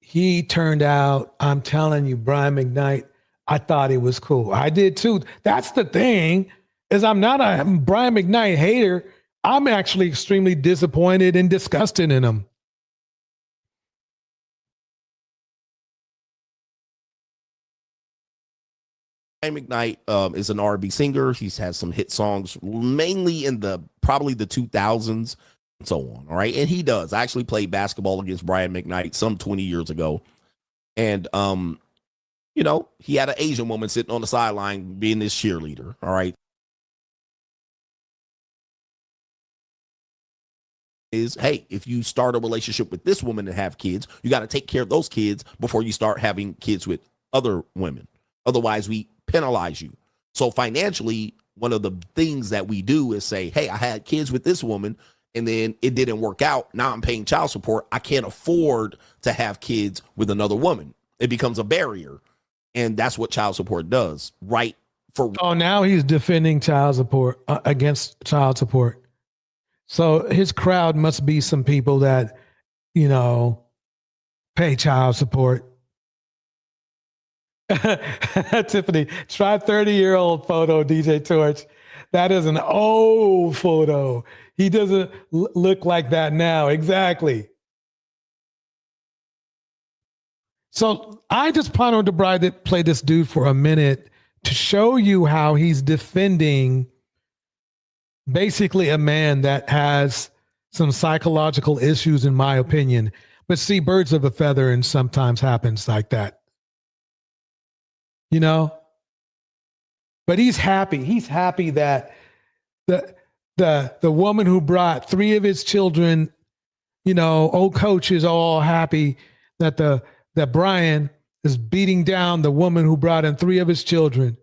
He turned out, I'm telling you, Brian McKnight, I thought he was cool. I did too. That's the thing, is I'm not a Brian McKnight hater. I'm actually extremely disappointed and disgusted in him. Brian McKnight is an R&B singer. He's had some hit songs, mainly in probably the 2000s and so on. All right, and he does. I actually played basketball against Brian McKnight some 20 years ago, and you know, he had an Asian woman sitting on the sideline being this cheerleader. All right, is, hey, if you start a relationship with this woman and have kids, you got to take care of those kids before you start having kids with other women. Otherwise, we penalize you. So financially, one of the things that we do is say, hey, I had kids with this woman and then it didn't work out. Now I'm paying child support. I can't afford to have kids with another woman. It becomes a barrier. And that's what child support does, right? Oh, now he's defending child support against child support. So his crowd must be some people that, you know, pay child support. Tiffany, try 30-year-old photo, DJ Torch. That is an old photo. He doesn't look like that now. Exactly. So I just wanted to play this dude for a minute to show you how he's defending basically a man that has some psychological issues, in my opinion. But see, birds of a feather, and sometimes happens like that. You know? But he's happy. He's happy that the woman who brought 3 of his children, you know, old coach is all happy that Brian is beating down the woman who brought in 3 of his children.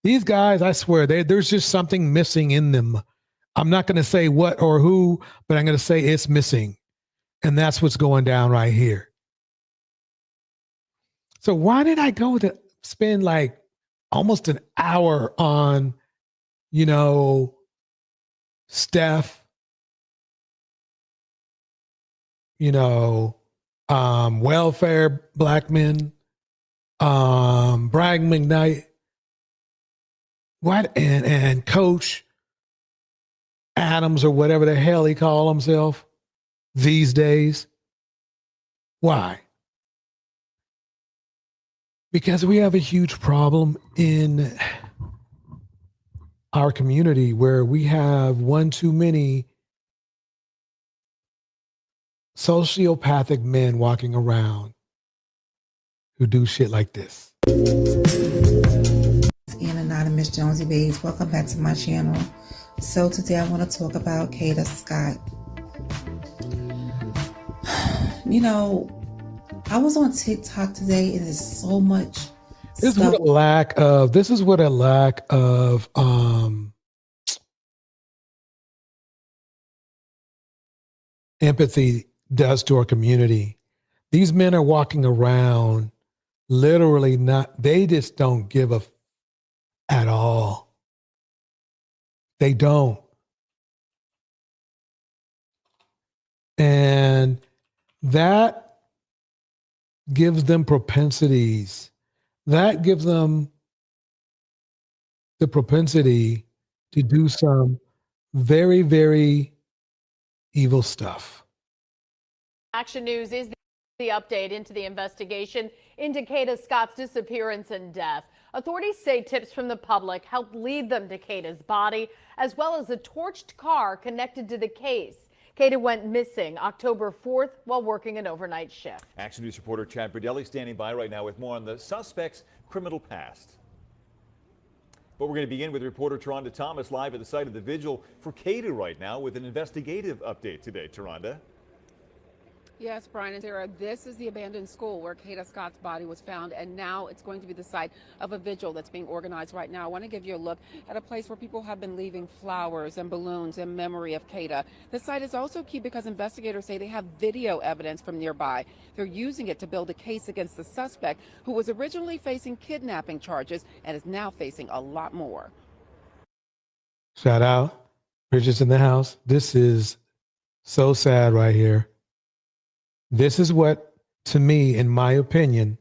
These guys, I swear, there's just something missing in them. I'm not going to say what or who, but I'm going to say it's missing. And that's what's going down right here. So why did I go to spend like almost an hour on, you know, Steph, you know, welfare black men, Brian McKnight, what, and Coach Adams, or whatever the hell he call himself these days? Why? Because we have a huge problem in our community where we have one too many sociopathic men walking around who do shit like this. And Anonymous Jonesy Babes, welcome back to my channel. So today I want to talk about Kata Scott. You know, I was on TikTok today. It is so much This stuff. is what a lack of empathy does to our community. These men are walking around literally they just don't give a at all. They don't. And that gives them propensities. That gives them the propensity to do some very, very evil stuff. Action News is The update into the investigation into Kata Scott's disappearance and death. Authorities say tips from the public helped lead them to Kata's body, as well as a torched car connected to the case. Kata went missing October 4th while working an overnight shift. Action News reporter Chad Berdelli standing by right now with more on the suspect's criminal past. But we're going to begin with reporter Taronda Thomas live at the site of the vigil for Kata right now with an investigative update today. Taronda. Yes, Brian and Sarah, this is the abandoned school where Kata Scott's body was found, and now it's going to be the site of a vigil that's being organized right now. I want to give you a look at a place where people have been leaving flowers and balloons in memory of Kata. The site is also key because investigators say they have video evidence from nearby. They're using it to build a case against the suspect, who was originally facing kidnapping charges and is now facing a lot more. Shout out. Bridget's in the house. This is so sad right here. This is what, to me, in my opinion,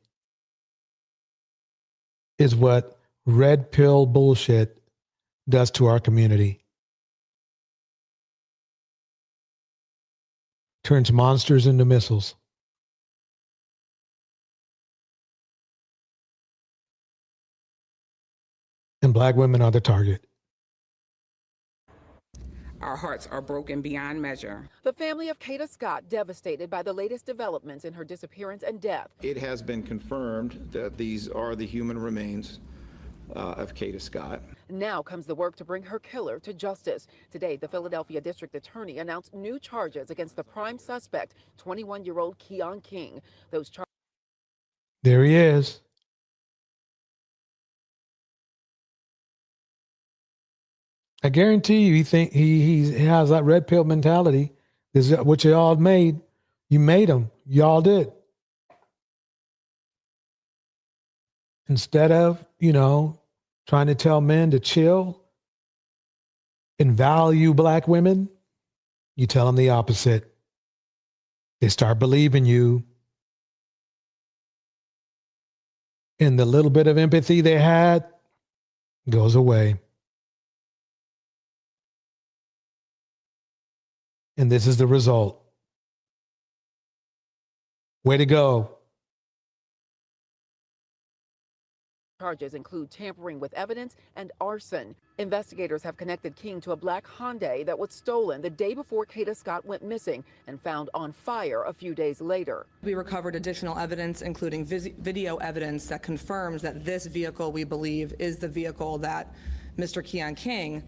is what red pill bullshit does to our community. Turns monsters into missiles. And black women are the target. Our hearts are broken beyond measure. The family of Kata Scott devastated by the latest developments in her disappearance and death. It has been confirmed that these are the human remains of Kata Scott. Now comes the work to bring her killer to justice. Today, the Philadelphia District Attorney announced new charges against the prime suspect, 21-year-old Keon King. Those charges. There he is. I guarantee you, he has that red pill mentality. This is what you all made. You made him. Y'all did. Instead of, trying to tell men to chill and value black women, you tell them the opposite. They start believing you. And the little bit of empathy they had goes away. And this is the result. Way to go. Charges include tampering with evidence and arson. Investigators have connected King to a black Hyundai that was stolen the day before Kata Scott went missing and found on fire a few days later. We recovered additional evidence, including video evidence that confirms that this vehicle, we believe, is the vehicle that Mr. Keon King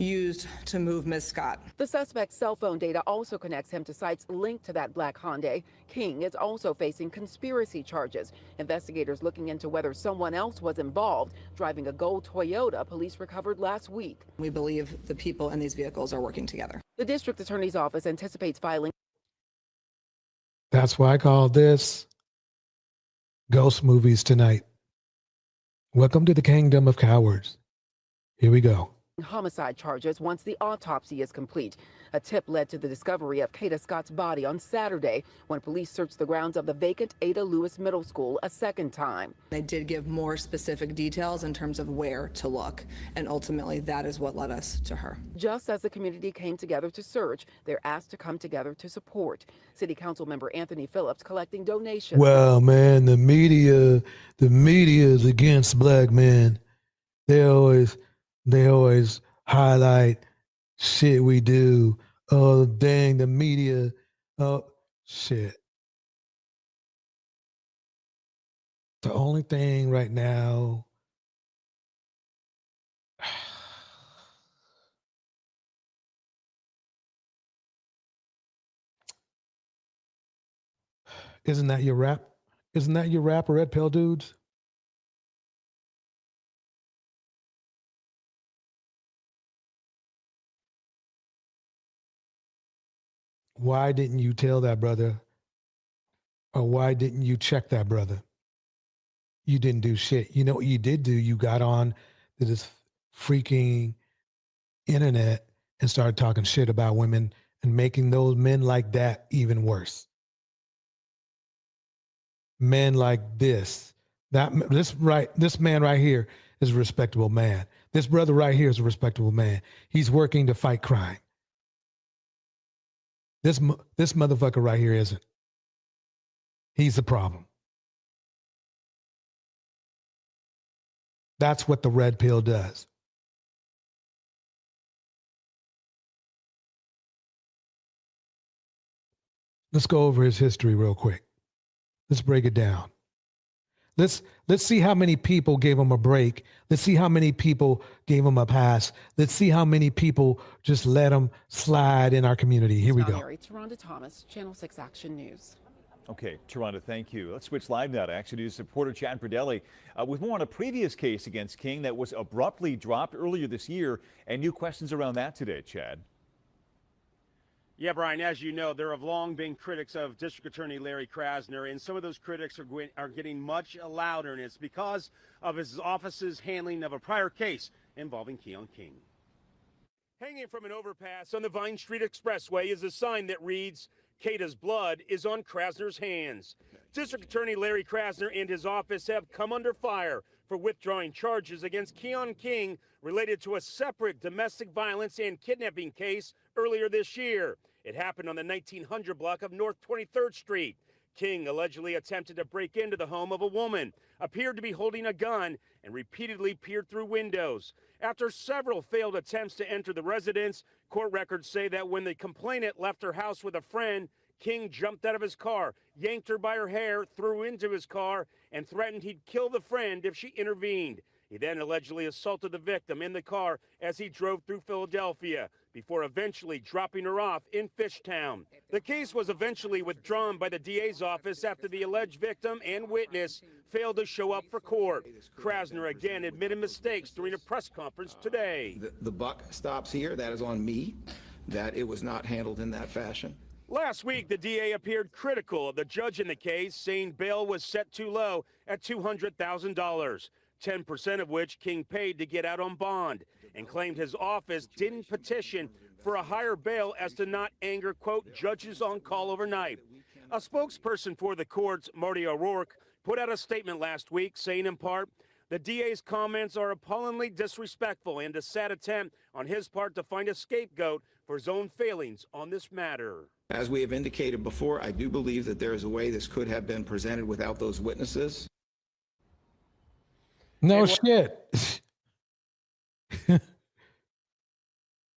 used to move Ms. Scott. The suspect's cell phone data also connects him to sites linked to that black Hyundai. King is also facing conspiracy charges. Investigators looking into whether someone else was involved driving a gold Toyota police recovered last week. We believe the people in these vehicles are working together. The district attorney's office anticipates filing. That's why I call this Ghost Movies Tonight. Welcome to the kingdom of cowards. Here we go. Homicide charges once the autopsy is complete. A tip led to the discovery of Kata Scott's body on Saturday when police searched the grounds of the vacant Ada Lewis Middle School a second time. They did give more specific details in terms of where to look, and ultimately that is what led us to her. Just as the community came together to search, they're asked to come together to support. City Council member Anthony Phillips collecting donations. Well, man, the media is against black men. They always highlight shit we do. Oh, dang, the media. Oh, shit. The only thing right now isn't that your rap? Isn't that your rap, Red Pill Dudes? Why didn't you tell that brother? Or why didn't you check that brother? You didn't do shit. You know what you did do? You got on to this freaking internet and started talking shit about women and making those men like that even worse. Men like this man right here is a respectable man. This brother right here is a respectable man. He's working to fight crime. This motherfucker right here isn't. He's the problem. That's what the red pill does. Let's go over his history real quick. Let's break it down. Let's see how many people gave him a break. Let's see how many people gave him a pass. Let's see how many people just let him slide in our community. Here we go. Taronda Thomas, Channel 6 Action News. Okay, Taronda, thank you. Let's switch live now to Action News reporter Chad Pradelli with more on a previous case against King that was abruptly dropped earlier this year, and new questions around that today, Chad. Yeah, Brian, as you know, there have long been critics of District Attorney Larry Krasner, and some of those critics are getting much louder, and it's because of his office's handling of a prior case involving Keon King. Hanging from an overpass on the Vine Street Expressway is a sign that reads, "Kata's blood is on Krasner's hands." District Attorney Larry Krasner and his office have come under fire for withdrawing charges against Keon King related to a separate domestic violence and kidnapping case earlier this year. It happened on the 1900 block of North 23rd Street. King allegedly attempted to break into the home of a woman, appeared to be holding a gun, and repeatedly peered through windows. After several failed attempts to enter the residence, court records say that when the complainant left her house with a friend, King jumped out of his car, yanked her by her hair, threw into his car, and threatened he'd kill the friend if she intervened. He then allegedly assaulted the victim in the car as he drove through Philadelphia, before eventually dropping her off in Fishtown. The case was eventually withdrawn by the DA's office after the alleged victim and witness failed to show up for court. Krasner again admitted mistakes during a press conference today. The buck stops here. That is on me, that it was not handled in that fashion. Last week, the DA appeared critical of the judge in the case, saying bail was set too low at $200,000, 10% of which King paid to get out on bond, and claimed his office didn't petition for a higher bail as to not anger, quote, judges on call overnight. A spokesperson for the courts, Marty O'Rourke, put out a statement last week saying in part, the DA's comments are appallingly disrespectful and a sad attempt on his part to find a scapegoat for his own failings on this matter. As we have indicated before, I do believe that there is a way this could have been presented without those witnesses. No shit.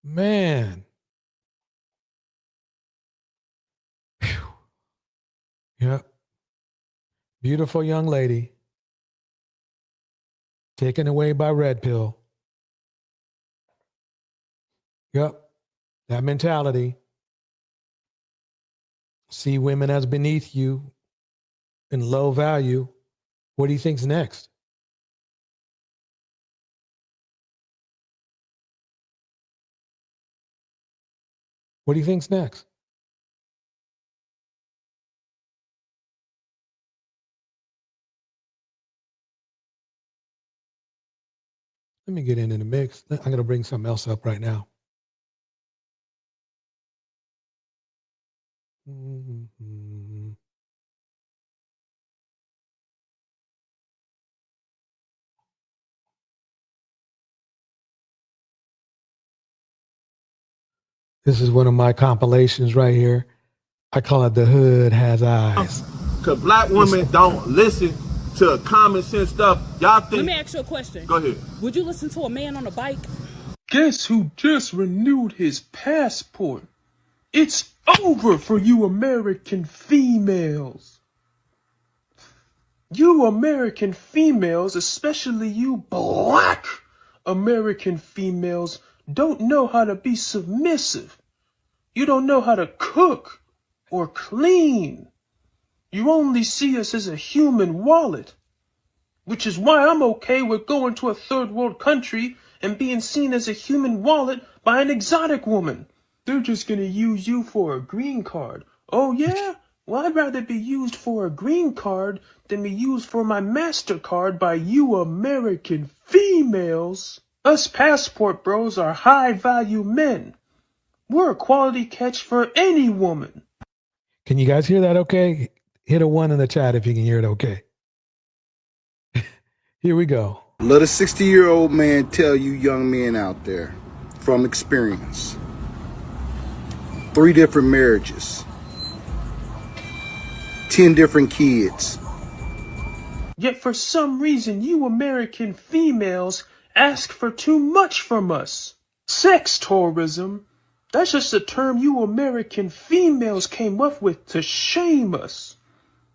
Man. Whew. Yep. Beautiful young lady. Taken away by red pill. Yep. That mentality. See women as beneath you and low value. What do you think's next? What do you think's next? Let me get in the mix. I'm going to bring something else up right now. This is one of my compilations right here. I call it The Hood Has Eyes. Because black women don't listen to common sense stuff. Y'all think... Let me ask you a question. Go ahead. Would you listen to a man on a bike? Guess who just renewed his passport? It's over for you American females. You American females, especially you black American females, don't know how to be submissive. You don't know how to cook or clean. You only see us as a human wallet, which is why I'm okay with going to a third world country and being seen as a human wallet by an exotic woman. They're just gonna use you for a green card. Oh yeah? Well, I'd rather be used for a green card than be used for my MasterCard by you American females. Us passport bros are high-value men. We're a quality catch for any woman. Can you guys hear that okay? Hit a 1 in the chat if you can hear it okay. Here we go. Let a 60-year-old man tell you young men out there from experience. 3 different marriages. 10 different kids. Yet for some reason, you American females ask for too much from us. Sex tourism, that's just a term you American females came up with to shame us.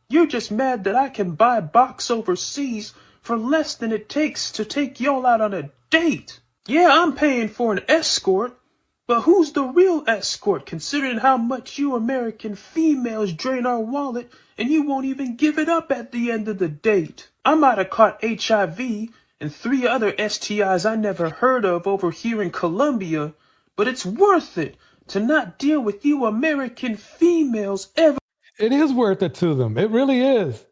You're just mad that I can buy a box overseas for less than it takes to take y'all out on a date. Yeah, I'm paying for an escort, but who's the real escort considering how much you American females drain our wallet and you won't even give it up at the end of the date? I might have caught HIV and 3 other STIs I never heard of over here in Colombia, but it's worth it to not deal with you American females ever. It is worth it to them. It really is.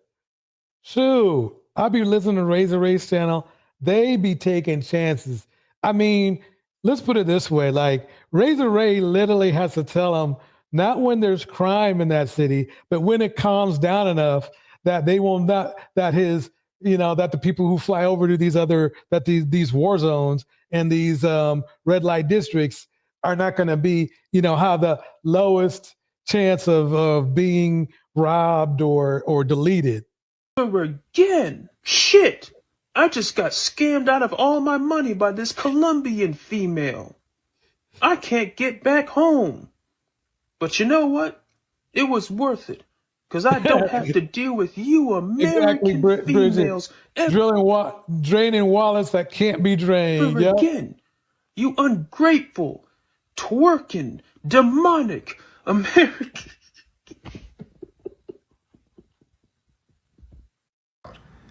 Shoot, I be listening to Razor Ray's channel. They be taking chances. I mean, let's put it this way. Like, Razor Ray literally has to tell them, not when there's crime in that city, but when it calms down enough that they will not, that his, that the people who fly over to these war zones and these red light districts are not going to be, have the lowest chance of being robbed or deleted. Again, shit. I just got scammed out of all my money by this Colombian female. I can't get back home. But you know what? It was worth it. Because I don't have to deal with you American females draining wallets that can't be drained. Yep. Again, you ungrateful, twerking, demonic American.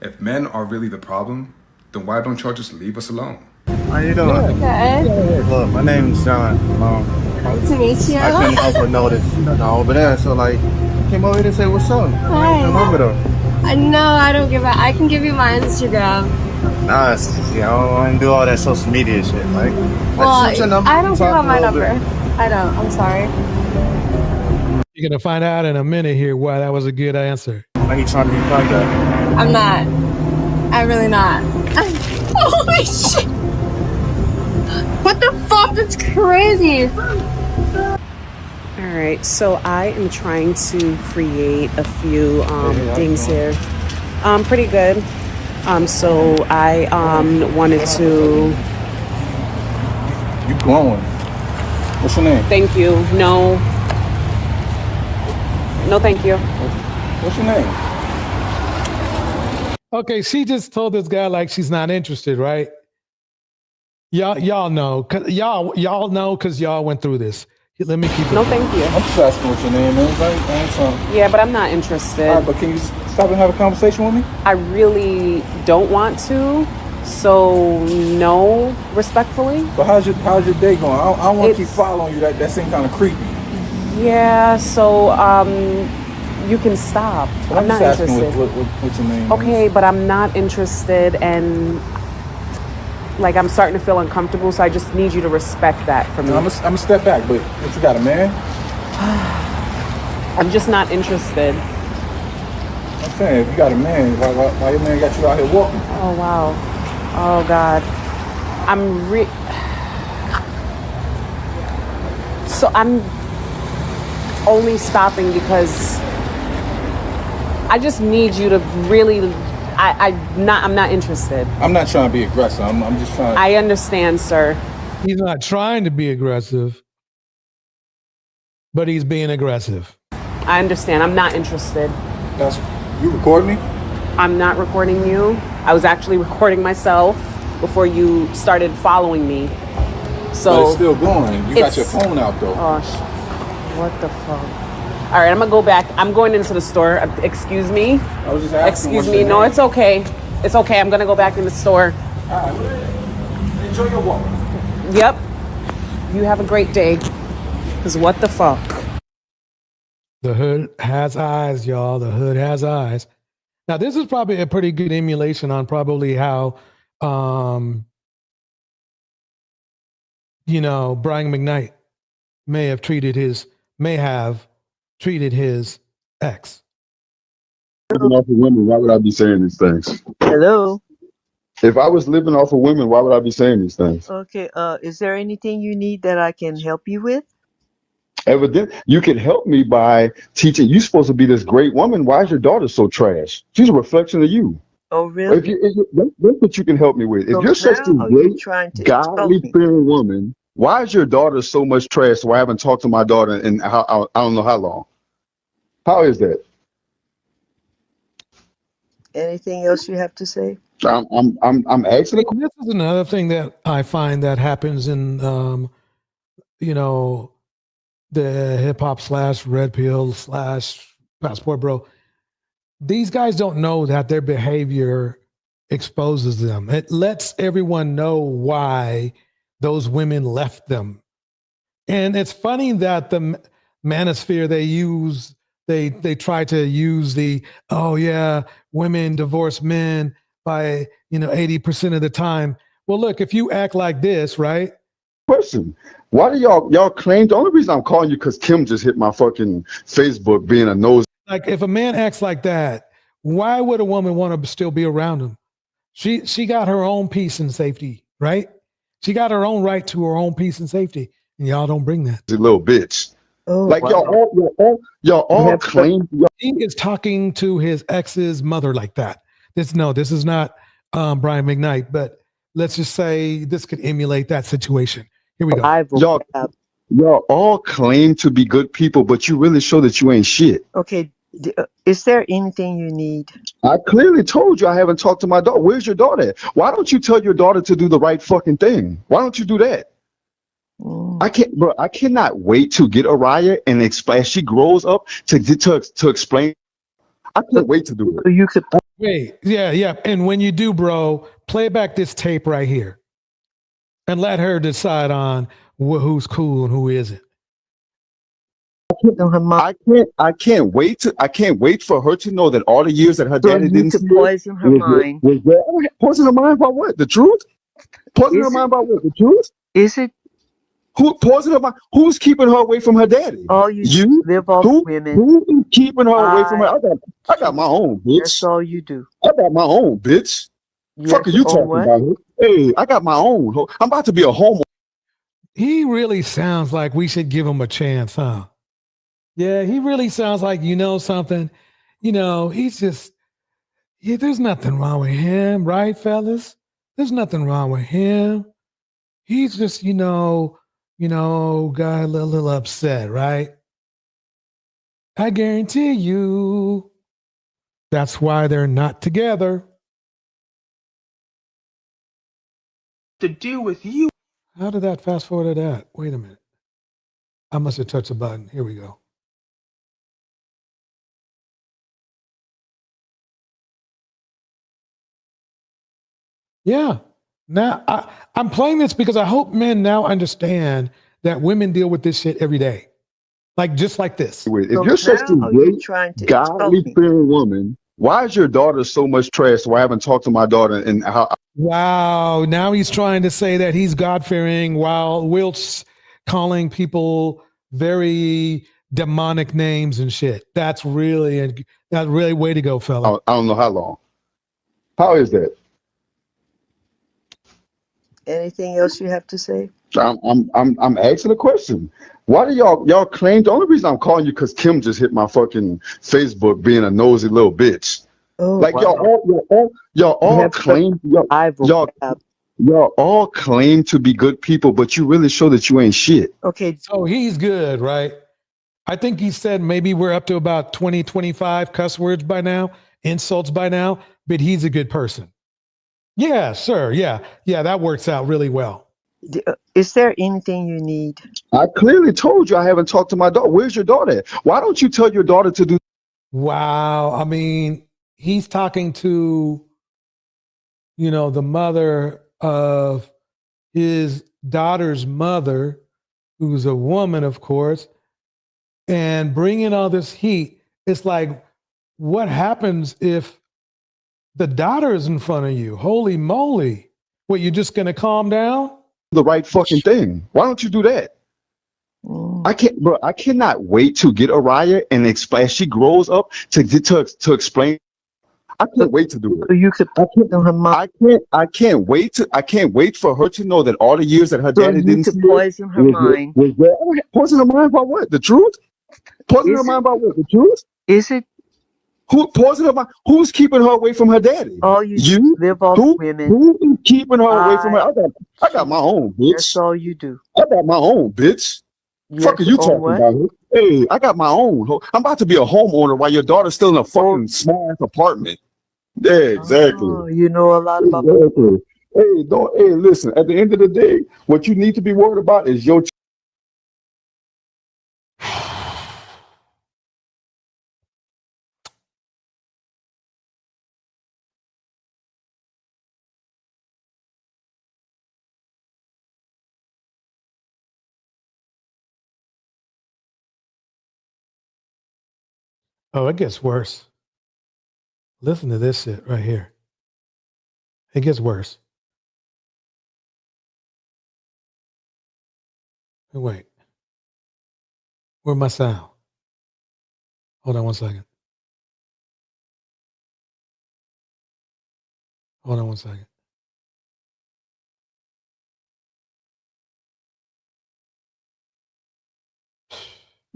If men are really the problem, then why don't y'all just leave us alone? How you doing? Okay. Look, my name is John. Nice to meet you. I couldn't help but notice over there, so like, came over here to say what's up. Hi. Come over there. No, I don't give a. I can give you my Instagram. Nah, I don't want to do all that social media shit. Like, well, I don't give out my number. I don't. I'm sorry. You're gonna find out in a minute here why that was a good answer. Are you trying to be like that? I'm not. I'm really not. Holy shit! What the fuck? That's crazy. All right, so I am trying to create a few things here. Pretty good. So I wanted to. You glowing? What's your name? Thank you. No. No, thank you. What's your name? Okay, she just told this guy like she's not interested, right? Y'all know, y'all know because y'all went through this. Let me keep it. No, thank you. I'm just asking what your name is. Yeah, but I'm not interested. All right, but can you stop and have a conversation with me? I really don't want to. So no, respectfully. But how's your day going? I don't want to keep following you. That seems kind of creepy. Yeah. So you can stop. But I'm not just asking interested. What's your name? Okay, but I'm not interested, and like I'm starting to feel uncomfortable. So I just need you to respect that from me. I'm gonna step back, but you got a man? I'm just not interested. I'm saying, if you got a man, why your man got you out here walking? Oh wow. Oh God. So I'm only stopping because I just need you to really. I'm not interested. I'm not trying to be aggressive. I'm just trying. I understand, sir. He's not trying to be aggressive, but he's being aggressive. I understand. I'm not interested. You recording me? I'm not recording you. I was actually recording myself before you started following me. So but it's still going. You got your phone out though. Oh, what the fuck? All right, I'm gonna go back. I'm going into the store. Excuse me. I was just asking. Excuse me. No, it's okay. It's okay. I'm gonna go back in the store. All right. Enjoy your walk. Yep. You have a great day. Cause what the fuck? The hood has eyes, y'all. The hood has eyes. Now, this is probably a pretty good emulation on probably how, Brian McKnight may have treated his ex. Living off of women, why would I be saying these things? Hello. If I was living off of women, why would I be saying these things? Okay. Is there anything you need that I can help you with? Evidently, you can help me by teaching. You're supposed to be this great woman. Why is your daughter so trash? She's a reflection of you. Oh, really? That's what you can help me with. If So you're such a now you're great, trying to insult godly me. fearing woman, why is your daughter so much trash? So I haven't talked to my daughter in I don't know how long. How is that? Anything else you have to say? I'm asking. This is another thing that I find that happens in, the hip hop / red pill / passport bro. These guys don't know that their behavior exposes them. It lets everyone know why those women left them. And it's funny that the Manosphere they try to use women divorce men by 80% of the time. Well, look, if you act like this, right? Question. Why do y'all claim? The only reason I'm calling you because Kim just hit my fucking Facebook being a nose. Like if a man acts like that, why would a woman want to still be around him? She got her own peace and safety, right? She got her own right to her own peace and safety, and y'all don't bring that. A little bitch. Oh, like wow. y'all all claim. He is talking to his ex's mother like that. This is not Brian McKnight, but let's just say this could emulate that situation. Here we go. Y'all all claim to be good people, but you really show that you ain't shit. Okay. Is there anything you need? I clearly told you I haven't talked to my daughter. Where's your daughter at? Why don't you tell your daughter to do the right fucking thing? Why don't you do that? I cannot wait to get Araya and explain. As she grows up to explain. I can't wait to do it. You could wait, yeah. And when you do, bro, play back this tape right here, and let her decide on who's cool and who isn't. I can't wait for her to know that all the years that her daddy didn't see poison her mind. Poison her mind about what? The truth? Poison her mind about what? The truth? Is it? Who poison her mind? Who's keeping her away from her daddy? All you live off women. Who is keeping her away from her? I got my own, bitch. That's all you do. I got my own, bitch. Fuck are you talking about? Hey, I got my own. I'm about to be a homo. He really sounds like we should give him a chance, huh? Yeah, he really sounds like something. He's just, there's nothing wrong with him, right, fellas? There's nothing wrong with him. He's just, got a little upset, right? I guarantee you that's why they're not together. To deal with you. How did that fast forward to that? Wait a minute. I must have touched a button. Here we go. Yeah. Now, I'm playing this because I hope men now understand that women deal with this shit every day. Like, just like this. If you're such a great, godly fearing woman, why is your daughter so much trash? So I haven't talked to my daughter and how. Wow. Now he's trying to say that he's God-fearing while Wilt's calling people very demonic names and shit. That's really way to go, fella. I don't know how long. How is that? Anything else you have to say? I'm asking a question. Why do y'all claim? The only reason I'm calling you because Kim just hit my fucking Facebook being a nosy little bitch. Oh, like y'all all claim y'all all claim to be good people, but you really show that you ain't shit. Okay. So he's good, right? I think he said maybe we're up to about 20, 25 cuss words by now, insults by now, but he's a good person. Yeah, sir. Yeah, that works out really well. Is there anything you need? I clearly told you I haven't talked to my daughter. Where's your daughter at? Why don't you tell your daughter to do? Wow. I mean, he's talking to, the mother of his daughter's mother, who's a woman, of course, and bringing all this heat. It's like, what happens if the daughter is in front of you? Holy moly. What, you're just going to calm down? The right fucking thing. Why don't you do that? I cannot wait to get Araya and explain. As she grows up to explain. I can't wait to do it. You could put on her mind. I can't wait for her to know that all the years that her So daddy you didn't could see poison her mind. poison her mind about what? The truth? Poison her mind about what? The truth? Is it? Who poison her mind? Who's keeping her away from her daddy? All you live off women. Who is keeping her away from her? I got my own, bitch. That's all you do. I got my own, bitch. Fuck are you talking about? Hey, I got my own. I'm about to be a homeowner while your daughter's still in a fucking small ass apartment. Yeah, exactly. Oh, you know a lot about exactly. Hey, listen, at the end of the day, what you need to be worried about is your Oh, it gets worse. Listen to this shit right here. It gets worse. Wait. Where's my sound? Hold on one second. Hold on one second.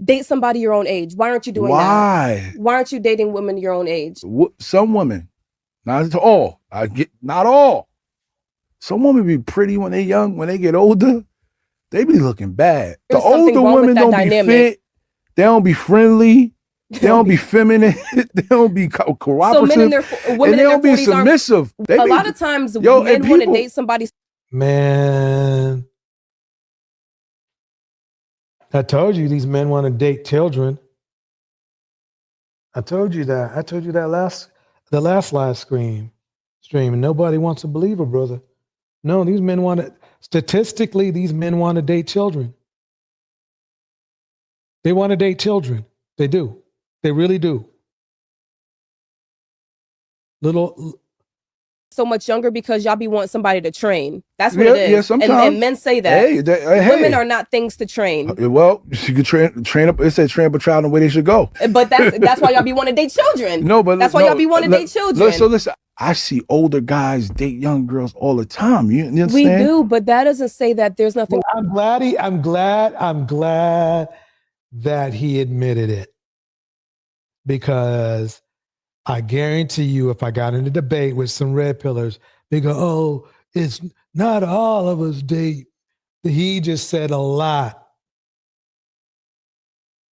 Date somebody your own age. Why aren't you doing Why? that? Why aren't you dating women your own age? Some women, not all. Not all. Some women be pretty when they young. When they get older, they be looking bad. There's the something older wrong with women that don't dynamic. be fit. They don't be friendly. They don't be feminine. They don't be cooperative. So men in their and women they in their don't be 40s aren't. submissive. They A be- lot of times, Yo, men and want to people- date somebody. Man, I told you these men want to date children. I told you that. I told you that the last live stream, and nobody wants to believe it, brother. No, these men want to. Statistically, these men want to date children. They want to date children. They do. They really do. So much younger because y'all be wanting somebody to train. That's what it is. Yeah, sometimes. And men say that. Hey, Women are not things to train. Well, you could train up. It said train up a child in the way they should go. But that's why y'all be wanting to date children. No, but that's why y'all be wanting to date children. So listen, I see older guys date young girls all the time. You understand? We do, but that doesn't say that there's nothing. Well, I'm glad that he admitted it, because I guarantee you, if I got in a debate with some red pillars, they go, "Oh, it's not all of us date." He just said a lot.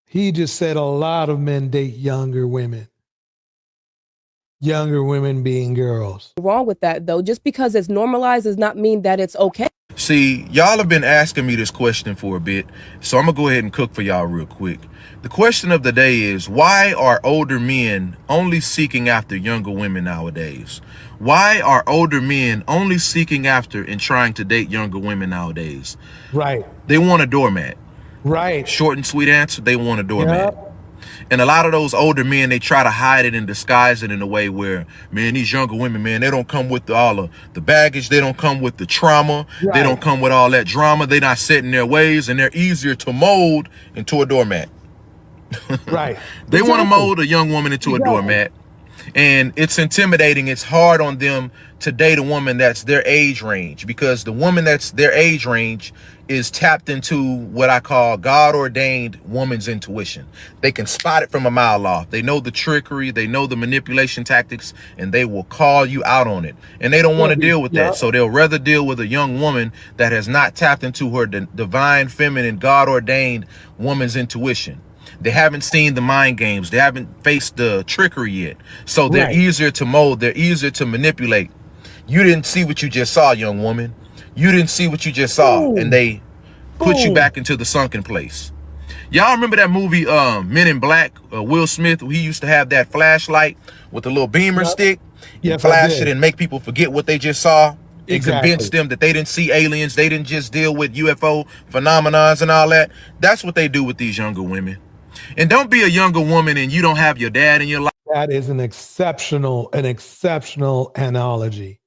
He just said a lot of men date younger women. Younger women being girls. Wrong with that, though. Just because it's normalized does not mean that it's okay. See, y'all have been asking me this question for a bit, so I'm gonna go ahead and cook for y'all real quick. The question of the day is, why are older men only seeking after younger women nowadays? Why are older men only seeking after and trying to date younger women nowadays? Right. They want a doormat. Right. Short and sweet answer, they want a doormat. Yep. And a lot of those older men, they try to hide it and disguise it in a way where, man, these younger women, man, they don't come with all of the baggage. They don't come with the trauma. Right. They don't come with all that drama. They're not set in their ways, and they're easier to mold into a doormat. Right. They want to mold a young woman into a doormat. And it's intimidating. It's hard on them to date a woman that's their age range, because the woman that's their age range is tapped into what I call God-ordained woman's intuition. They can spot it from a mile off. They know the trickery, they know the manipulation tactics, and they will call you out on it. And they don't want to deal with that. So they'll rather deal with a young woman that has not tapped into her divine, feminine, God-ordained woman's intuition. They haven't seen the mind games. They haven't faced the trickery yet. So they're easier to mold. They're easier to manipulate. You didn't see what you just saw, young woman. You didn't see what you just saw. And they put you back into the sunken place. Y'all remember that movie, Men in Black, Will Smith, he used to have that flashlight with the little beamer stick. Yes, flash it and make people forget what they just saw. It Exactly. convinced them that they didn't see aliens. They didn't just deal with UFO phenomenons and all that. That's what they do with these younger women. And don't be a younger woman and you don't have your dad in your life. That is an exceptional analogy.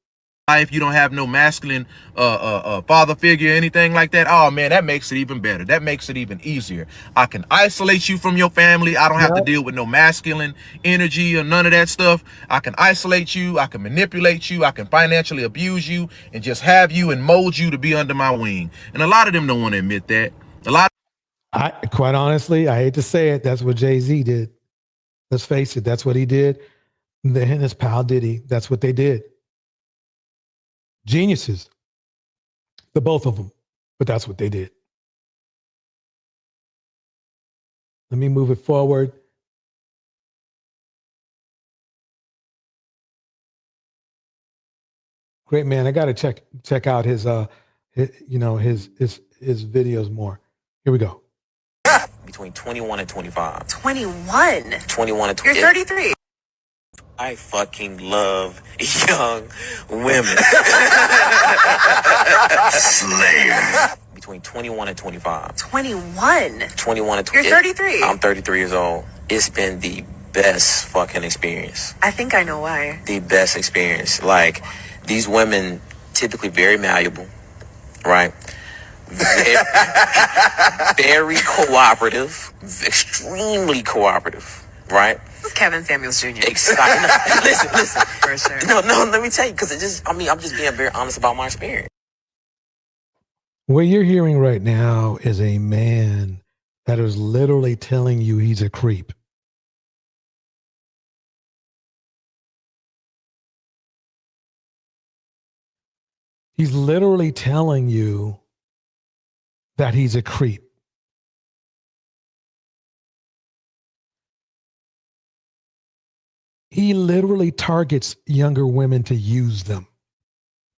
life, you don't have no masculine father figure or anything like that, oh man, that makes it even better. That makes it even easier. I can isolate you from your family. I don't have to deal with no masculine energy or none of that stuff. I can isolate you. I can manipulate you. I can financially abuse you and just have you and mold you to be under my wing. And a lot of them don't want to admit that. Quite honestly, I hate to say it, that's what Jay-Z did. Let's face it, that's what he did. Then his pal Diddy, that's what they did. Geniuses, the both of them, but that's what they did. Let me move it forward. Great man, I got to check out his videos more. Here we go. Between 21 and 25. 21? 21 and 20. You're 33. I fucking love young women. Slayer. Between 21 and 25. 21? 21 and 20. You're 33. I'm 33 years old. It's been the best fucking experience. I think I know why. The best experience. Like, these women, typically very malleable, right? Very cooperative, extremely cooperative, right? Kevin Samuels Jr. Excited. listen. For sure. No, let me tell you, because I'm just being very honest about my experience. What you're hearing right now is a man that is literally telling you he's a creep. He's literally telling you that he's a creep. He literally targets younger women to use them.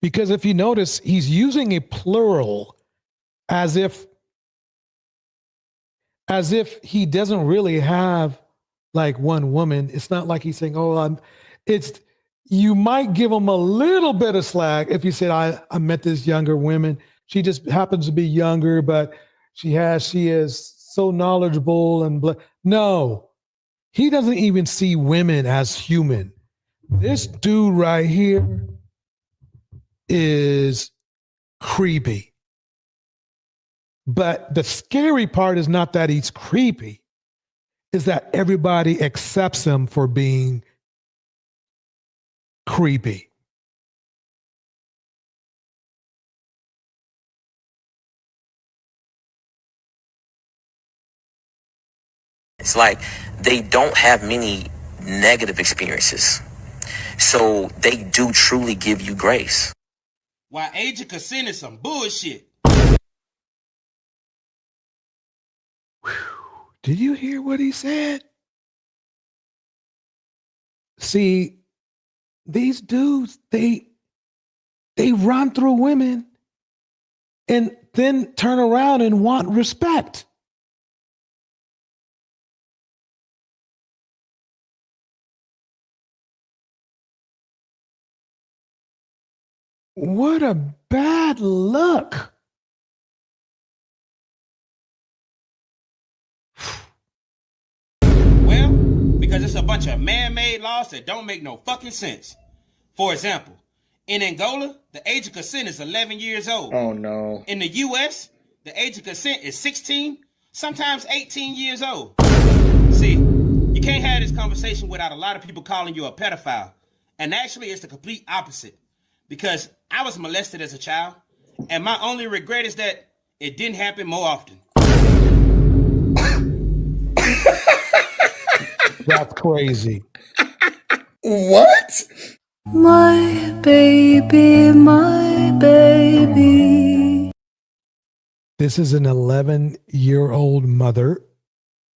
Because if you notice, he's using a plural as if he doesn't really have like one woman. It's not like he's saying, you might give him a little bit of slack if you said, I met this younger woman. She just happens to be younger, but she is so knowledgeable and no, he doesn't even see women as human. This dude right here is creepy. But the scary part is not that he's creepy, is that everybody accepts him for being creepy. It's like they don't have many negative experiences. So they do truly give you grace. While age of consent is some bullshit. Did you hear what he said? See, these dudes, they run through women and then turn around and want respect. What a bad look. Well, because it's a bunch of man-made laws that don't make no fucking sense. For example, in Angola, the age of consent is 11 years old. Oh, no. In the U.S., the age of consent is 16, sometimes 18 years old. See, you can't have this conversation without a lot of people calling you a pedophile. And actually, it's the complete opposite. Because I was molested as a child, and my only regret is that it didn't happen more often. That's crazy. What? My baby, my baby. This is an 11-year-old mother,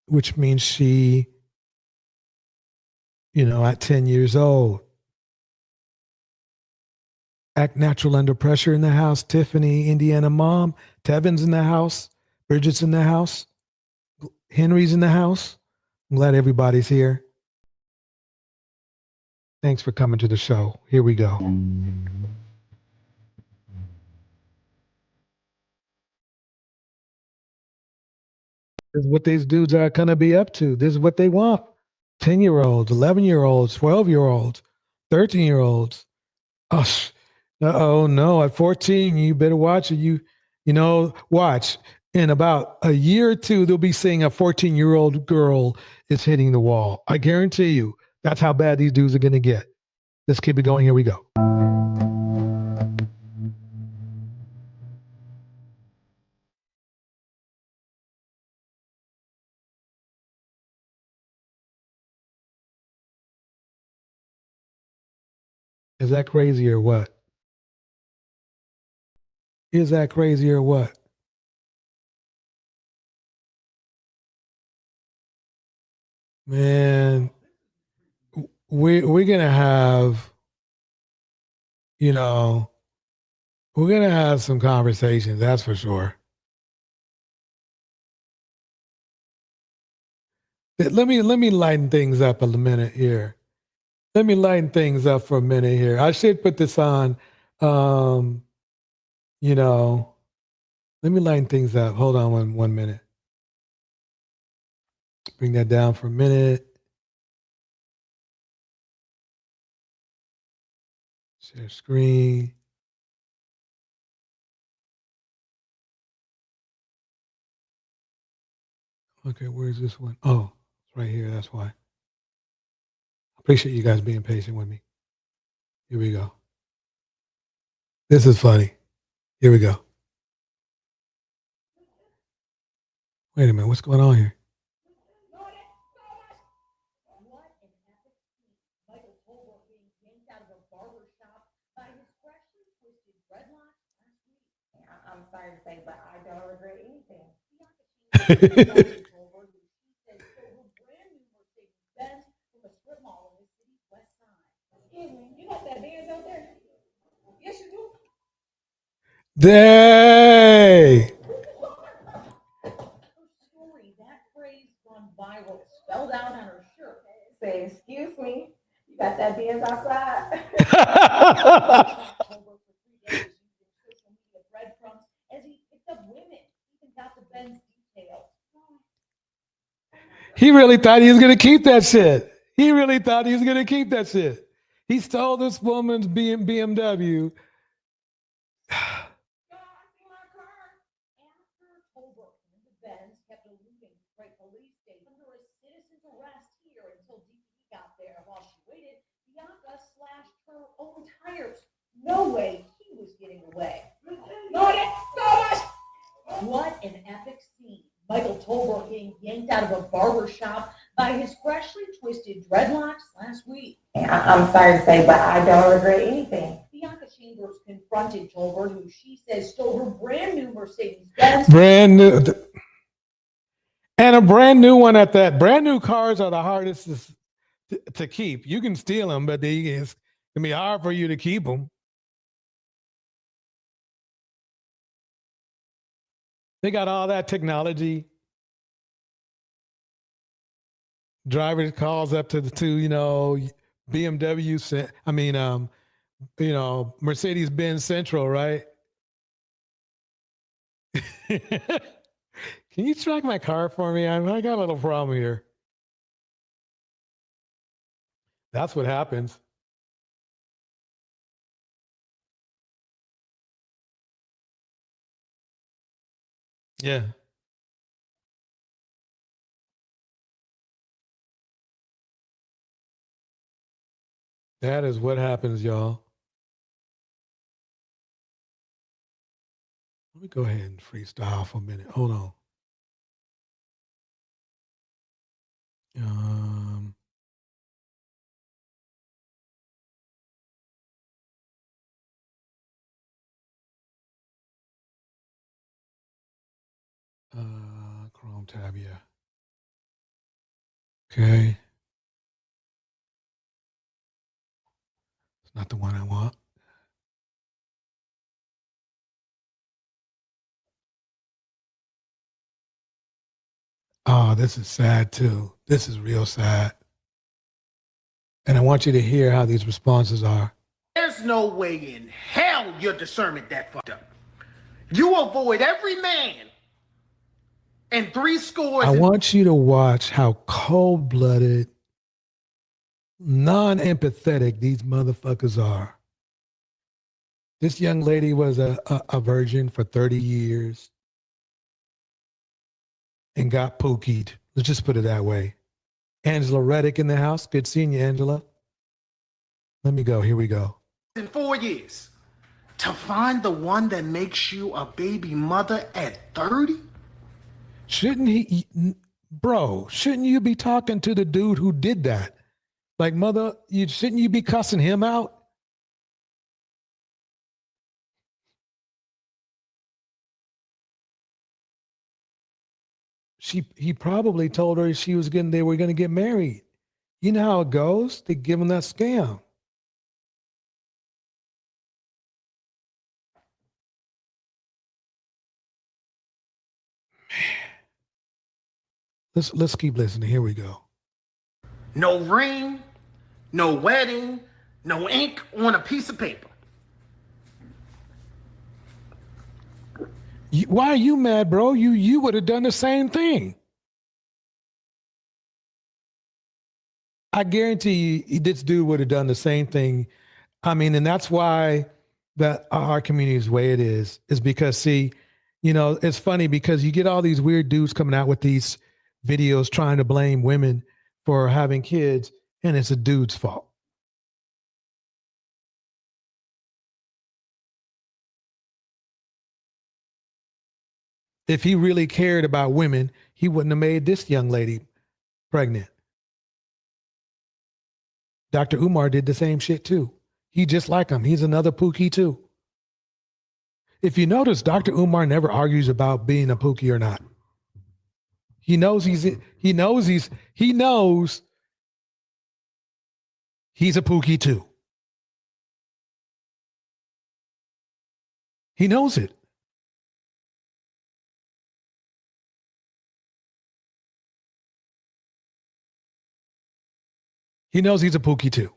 which means she, at 10 years old, act natural under pressure in the house. Tiffany, Indiana mom. Tevin's in the house. Bridget's in the house. Henry's in the house. I'm glad everybody's here. Thanks for coming to the show. Here we go. This is what these dudes are going to be up to. This is what they want. 10-year-olds, 11-year-olds, 12-year-olds, 13-year-olds. Oh no! At 14, you better watch it. Watch. In about a year or two, they'll be seeing a 14-year-old girl is hitting the wall. I guarantee you. That's how bad these dudes are going to get. Let's keep it going. Here we go. Is that crazy or what? Is that crazy or what? Man, we're gonna have, you know, we're gonna have some conversations. That's for sure. Let me lighten things up a minute here. Let me lighten things up for a minute here. I should put this on. Um, you know, let me lighten things up. Hold on one minute. Bring that down for a minute. Share screen. Okay, where's this one? Oh, it's right here. That's why. Appreciate you guys being patient with me. Here we go. This is funny. Here we go. Wait a minute. What's going on here? I'm sorry to say, but I don't regret anything. You got that Benz out there? Yes, you do. Day. That phrase gone viral, spelled out on her shirt. Say, excuse me, you got that Benz outside? As he picked up women, even got the Benz details. He really thought he was going to keep that shit. He really thought he was going to keep that shit. He stole this woman's BMW. No way he was getting away. What an epic scene. Michael Tolbert getting yanked out of a barber shop by his freshly twisted dreadlocks last week. I'm sorry to say, but I don't regret anything. Bianca Chambers confronted Tolbert, who she says stole her brand new Mercedes-Benz. Brand new. And a brand new one at that. Brand new cars are the hardest to keep. You can steal them, but it's going to be hard for you to keep them. They got all that technology. Driver calls up to BMW. Mercedes-Benz Central, right? Can you track my car for me? I got a little problem here. That's what happens. Yeah. That is what happens, y'all. Let me go ahead and freestyle for a minute. Hold on. Chrome tab, yeah. Okay. It's not the one I want. Oh, this is sad too. This is real sad. And I want you to hear how these responses are. There's no way in hell your discernment that fucked up. You avoid every man and 3 scores. I want you to watch how cold-blooded, non-empathetic these motherfuckers are. This young lady was a virgin for 30 years and got pookied. Let's just put it that way. Angela Reddick in the house. Good seeing you, Angela. Let me go. Here we go. In 4 years. To find the one that makes you a baby mother at 30? Shouldn't he, bro, shouldn't you be talking to the dude who did that? Like, mother, shouldn't you be cussing him out? He probably told her they were going to get married. You know how it goes? They give him that scam. Let's keep listening. Here we go. No ring, no wedding, no ink on a piece of paper. Why are you mad, bro? You would have done the same thing. I guarantee you this dude would have done the same thing. I mean, and that's why that our community is the way it is because, see, you know, it's funny because you get all these weird dudes coming out with these videos trying to blame women for having kids, and it's a dude's fault. If he really cared about women, he wouldn't have made this young lady pregnant. Dr. Umar did the same shit too. He just like him. He's another Pookie too. If you notice, Dr. Umar never argues about being a Pookie or not. He knows he's a Pookie too. He knows it. He knows he's a Pookie too.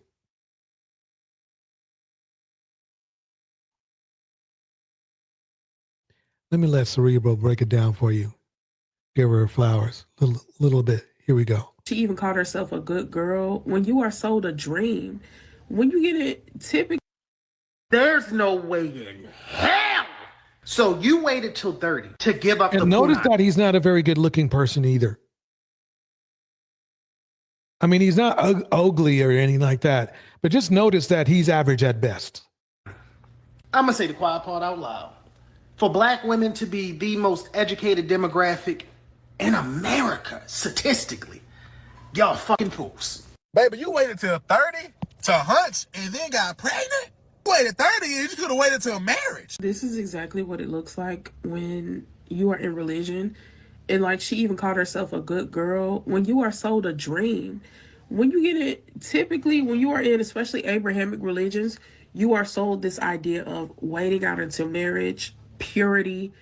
Let me let Cerebral break it down for you. Give her flowers. Little bit. Here we go. She even called herself a good girl. When you are sold a dream, when you get it, typically. There's no way in hell. So you waited till 30 to give up the And notice punani. that he's not a very good looking person either. I mean, he's not ugly or anything like that, but just notice that he's average at best. I'm going to say the quiet part out loud. For black women to be the most educated demographic in America, statistically, y'all fucking fools. Baby, you waited till 30 to hunch and then got pregnant? You waited 30 years, you could have waited till marriage. This is exactly what it looks like when you are in religion. And like she even called herself a good girl. When you are sold a dream, when you get it, typically when you are in, especially Abrahamic religions, you are sold this idea of waiting out until marriage, purity.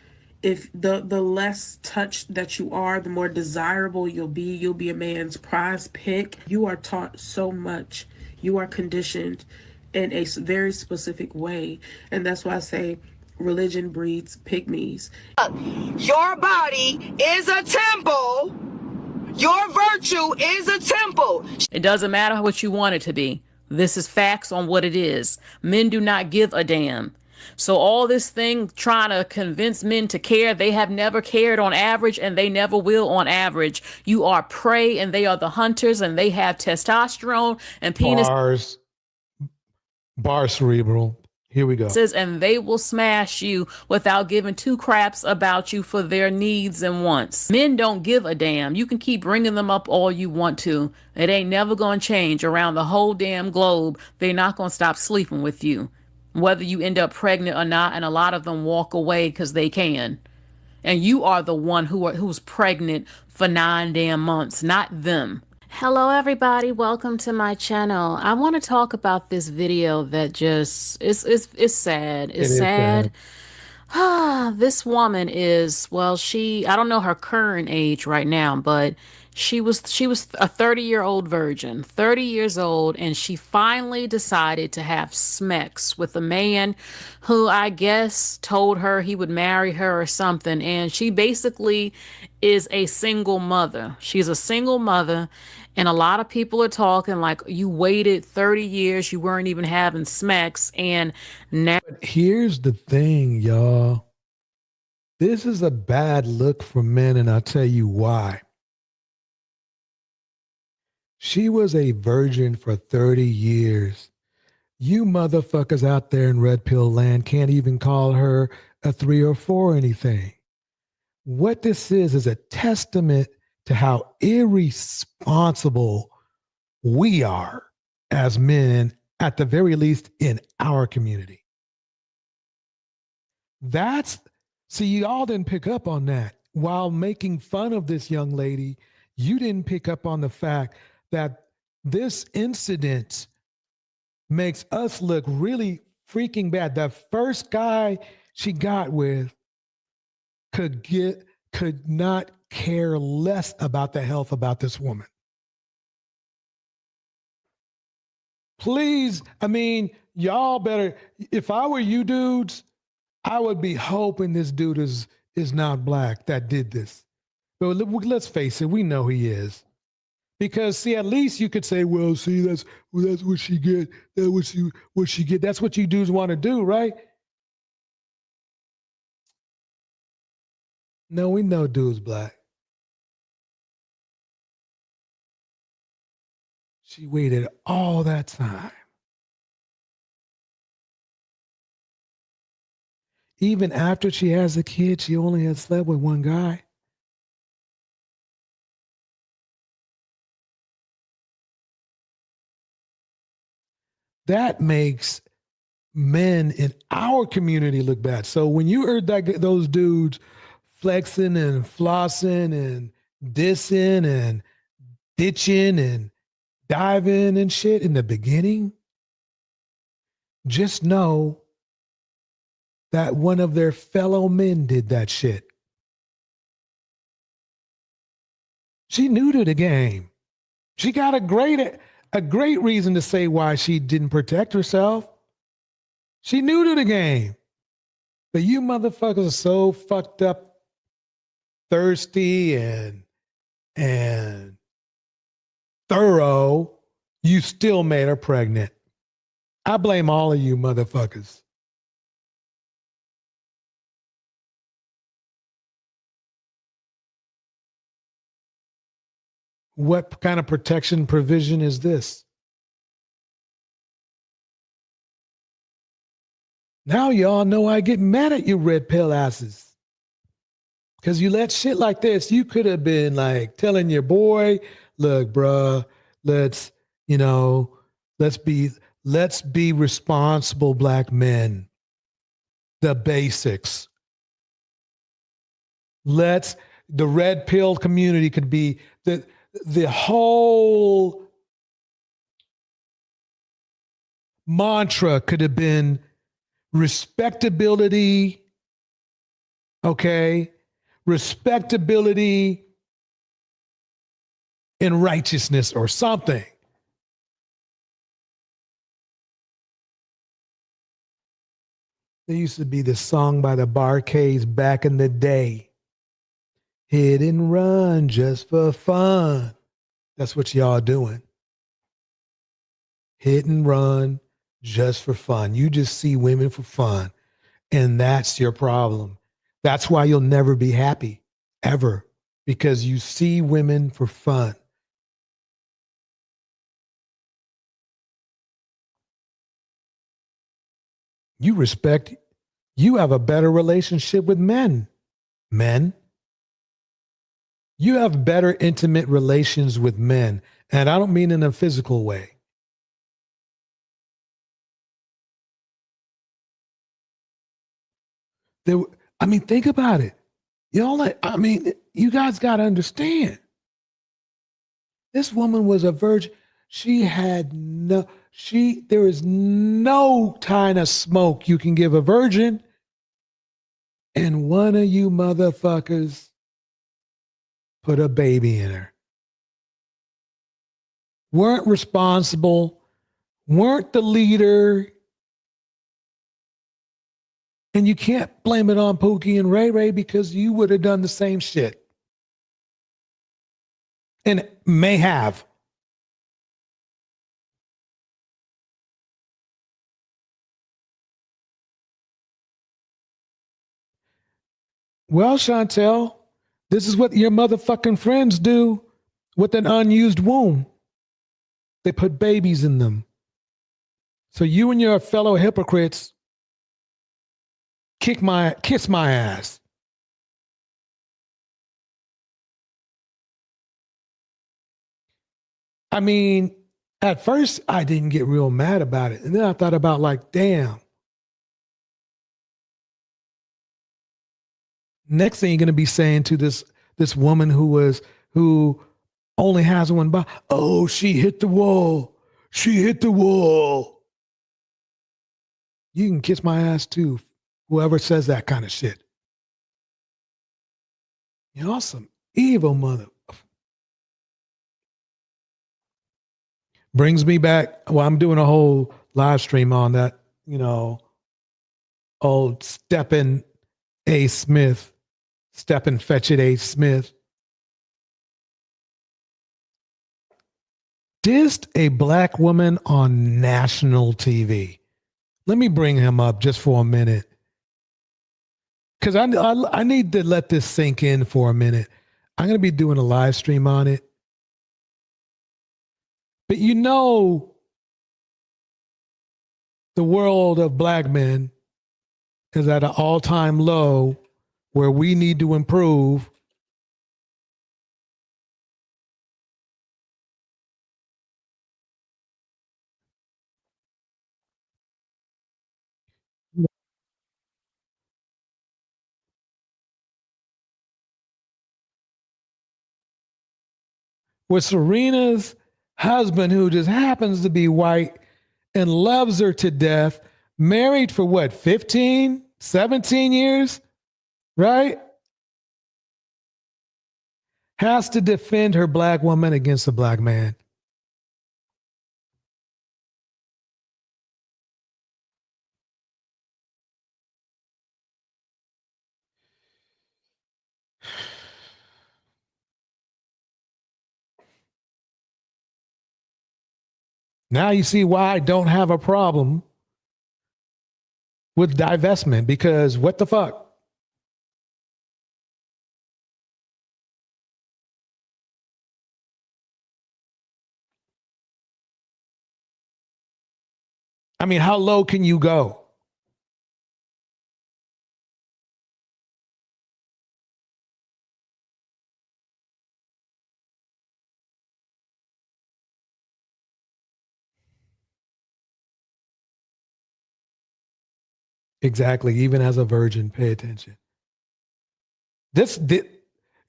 If the less touched that you are, the more desirable you'll be a man's prize pick. You are taught so much. You are conditioned in a very specific way. And that's why I say religion breeds pygmies. Your body is a temple. Your virtue is a temple. It doesn't matter what you want it to be. This is facts on what it is. Men do not give a damn. So all this thing trying to convince men to care, they have never cared on average and they never will on average. You are prey and they are the hunters and they have testosterone and penis. Bars, Cerebral. Here we go. And they will smash you without giving two craps about you for their needs and wants. Men don't give a damn. You can keep bringing them up all you want to. It ain't never going to change around the whole damn globe. They're not going to stop sleeping with you, whether you end up pregnant or not. And a lot of them walk away because they can. And you are the one who's pregnant for 9 damn months, not them. Hello everybody, welcome to my channel. I want to talk about this video that just is sad. It's sad. This woman is, well, I don't know her current age right now, but she was a 30-year-old virgin, 30 years old, and she finally decided to have sex with a man who I guess told her he would marry her or something. And she basically is a single mother. She's a single mother. And a lot of people are talking like you waited 30 years, you weren't even having smacks, and now. But here's the thing, y'all. This is a bad look for men, and I'll tell you why. She was a virgin for 30 years. You motherfuckers out there in red pill land can't even call her a 3 or 4 or anything. What this is a testament to how irresponsible we are as men, at the very least in our community. See, y'all didn't pick up on that. While making fun of this young lady, you didn't pick up on the fact that this incident makes us look really freaking bad. The first guy she got with could not care less about the health about this woman. Please, I mean, y'all better, if I were you dudes, I would be hoping this dude is not black that did this. But let's face it, we know he is. Because see, at least you could say, well, see, that's what she get. That's what she get. That's what you dudes want to do, right? No, we know dude's black. She waited all that time. Even after she has a kid, she only had slept with one guy. That makes men in our community look bad. So when you heard those dudes flexing and flossing and dissing and ditching and diving and shit in the beginning, just know that one of their fellow men did that shit. She knew to the game. She got a great reason to say why she didn't protect herself. She knew to the game. But you motherfuckers are so fucked up, thirsty, and thorough, you still made her pregnant. I blame all of you motherfuckers. What kind of protection provision is this? Now y'all know I get mad at you red pill asses. Because you let shit like this, you could have been like telling your boy, look, bruh, let's be responsible black men. The basics. The red pill community could be the whole mantra could have been respectability, okay? Respectability and righteousness or something. There used to be this song by the Barcades back in the day. Hit and run just for fun. That's what y'all doing. Hit and run just for fun. You just see women for fun. And that's your problem. That's why you'll never be happy, ever. Because you see women for fun. You have a better relationship with men. Men. You have better intimate relations with men. And I don't mean in a physical way. Think about it. You guys got to understand. This woman was a virgin. There is no kind of smoke you can give a virgin. And one of you motherfuckers put a baby in her. Weren't responsible, weren't the leader. And you can't blame it on Pookie and Ray Ray because you would have done the same shit. And may have. Well, Chantel, this is what your motherfucking friends do with an unused womb. They put babies in them. So you and your fellow hypocrites kiss my ass. I mean, at first I didn't get real mad about it. And then I thought about like, damn. Next thing you're gonna be saying to this woman who only has one body, oh, she hit the wall. She hit the wall. You can kiss my ass too, whoever says that kind of shit. You're awesome. Evil mother. Brings me back. Well, I'm doing a whole live stream on that, old Steppen A. Smith. Steppen Fetchit A. Smith. Dissed a black woman on national TV. Let me bring him up just for a minute. Because I need to let this sink in for a minute. I'm going to be doing a live stream on it. But the world of black men is at an all-time low where we need to improve. With Serena's husband, who just happens to be white and loves her to death, married for what, 15, 17 years, right? Has to defend her black woman against a black man. Now you see why I don't have a problem with divestment, because what the fuck? I mean, how low can you go? Exactly. Even as a virgin, pay attention.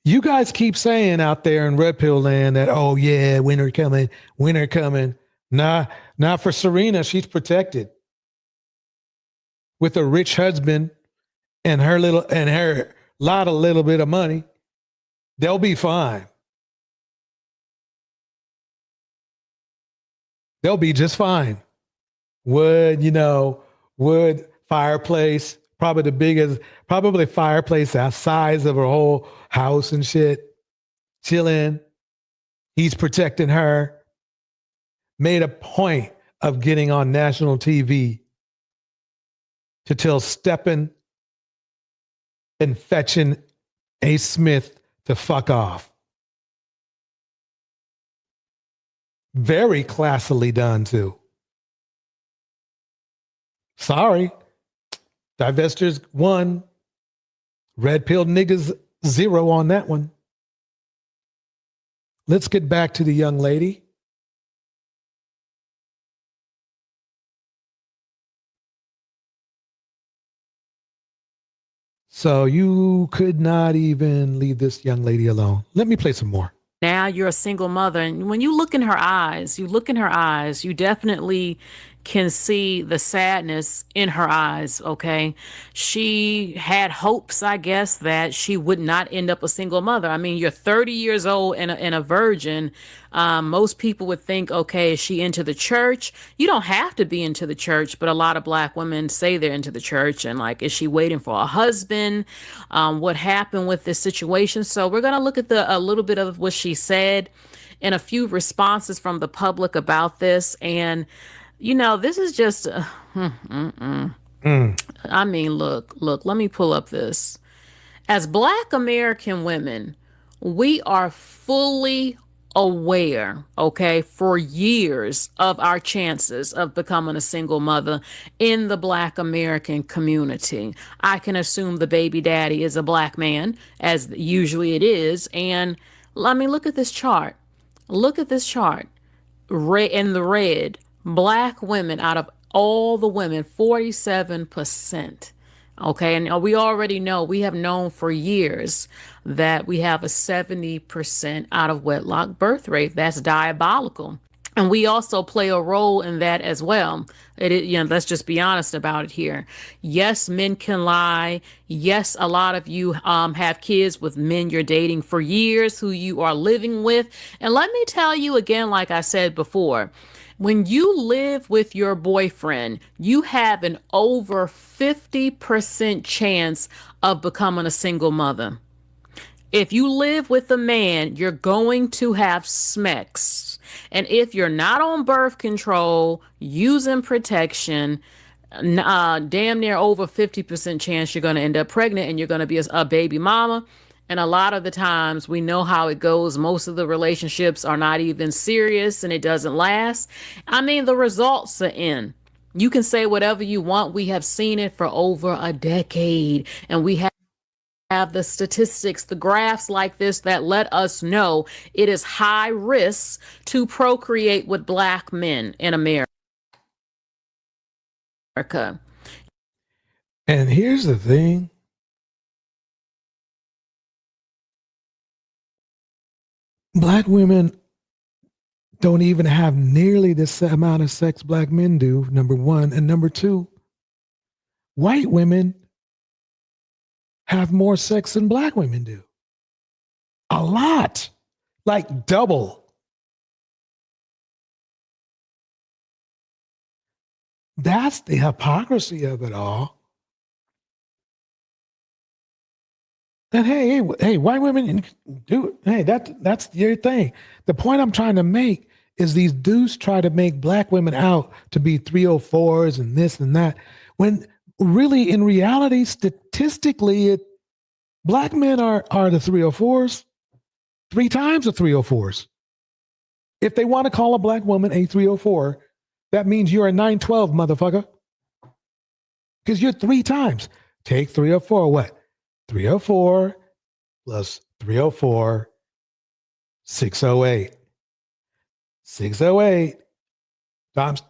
You guys keep saying out there in Red Pill Land that, oh yeah, winter coming, winter coming. Nah, not for Serena. She's protected with a rich husband and her little bit of money. They'll be fine. They'll be just fine. Wood fireplace, probably fireplace the size of her whole house and shit. Chilling. He's protecting her. Made a point of getting on national TV to tell Steppen and Fetching A. Smith to fuck off. Very classily done too. Sorry. Divestors 1. Red pill niggas 0 on that one. Let's get back to the young lady. So you could not even leave this young lady alone. Let me play some more. Now you're a single mother, and when you look in her eyes, you definitely can see the sadness in her eyes, okay? She had hopes, I guess, that she would not end up a single mother. I mean, you're 30 years old and a virgin. Most people would think, okay, is she into the church? You don't have to be into the church, but a lot of black women say they're into the church. And like, is she waiting for a husband? What happened with this situation? So we're going to look at a little bit of what she said and a few responses from the public about this. And this is just, I mean, look, let me pull up this. As Black American women, we are fully aware, okay, for years of our chances of becoming a single mother in the Black American community. I can assume the baby daddy is a Black man, as usually it is. And I mean, look at this chart. Look at this chart. Red in the red, Black women out of all the women, 47%. Okay, and we already know, we have known for years that we have a 70% out of wedlock birth rate. That's diabolical. And we also play a role in that as well. Let's just be honest about it here. Yes, men can lie. Yes, a lot of you have kids with men you're dating for years who you are living with. And let me tell you again, like I said before, when you live with your boyfriend, you have an over 50% chance of becoming a single mother. If you live with a man, you're going to have SMECs. And if you're not on birth control, using protection, damn near over 50% chance you're going to end up pregnant and you're going to be a baby mama. And a lot of the times we know how it goes. Most of the relationships are not even serious and it doesn't last. I mean, the results are in. You can say whatever you want. We have seen it for over a decade, and we have the statistics, the graphs like this that let us know it is high risk to procreate with Black men in America. And here's the thing. Black women don't even have nearly this amount of sex Black men do, number one. And number two, white women have more sex than Black women do. A lot. Like double. That's the hypocrisy of it all. And hey, white women do it. Hey, that's your thing. The point I'm trying to make is these dudes try to make Black women out to be 304s and this and that, when really in reality, statistically, Black men are the 304s, 3 times the 304s. If they want to call a Black woman a 304, that means you're a 912, motherfucker. Because you're 3 times. Take 304, what? 304 plus 304, 608. 608 times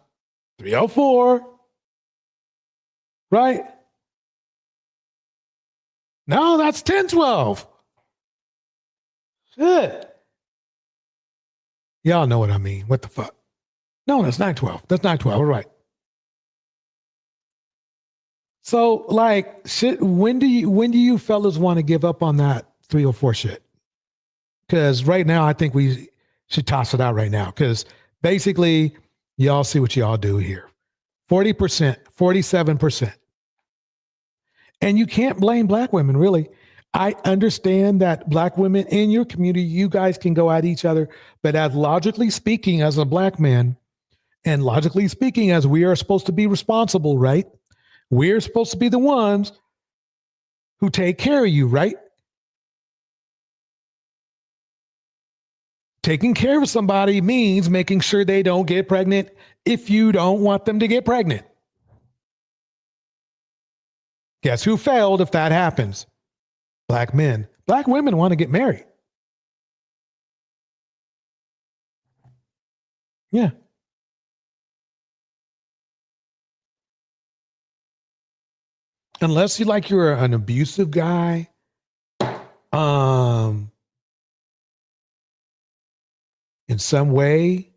304, right? No, that's 1012. Shit. Y'all know what I mean. What the fuck? No, that's 912. That's 912. All right. So, like, shit, when do you fellas want to give up on that 304 shit? Because right now, I think we should toss it out right now. Because basically, y'all see what y'all do here. 40%, 47%. And you can't blame Black women, really. I understand that Black women in your community, you guys can go at each other. But as logically speaking, as a Black man, and logically speaking, as we are supposed to be responsible, right? We're supposed to be the ones who take care of you, right? Taking care of somebody means making sure they don't get pregnant if you don't want them to get pregnant. Guess who failed if that happens? Black men. Black women want to get married. Yeah. Unless you're an abusive guy, in some way,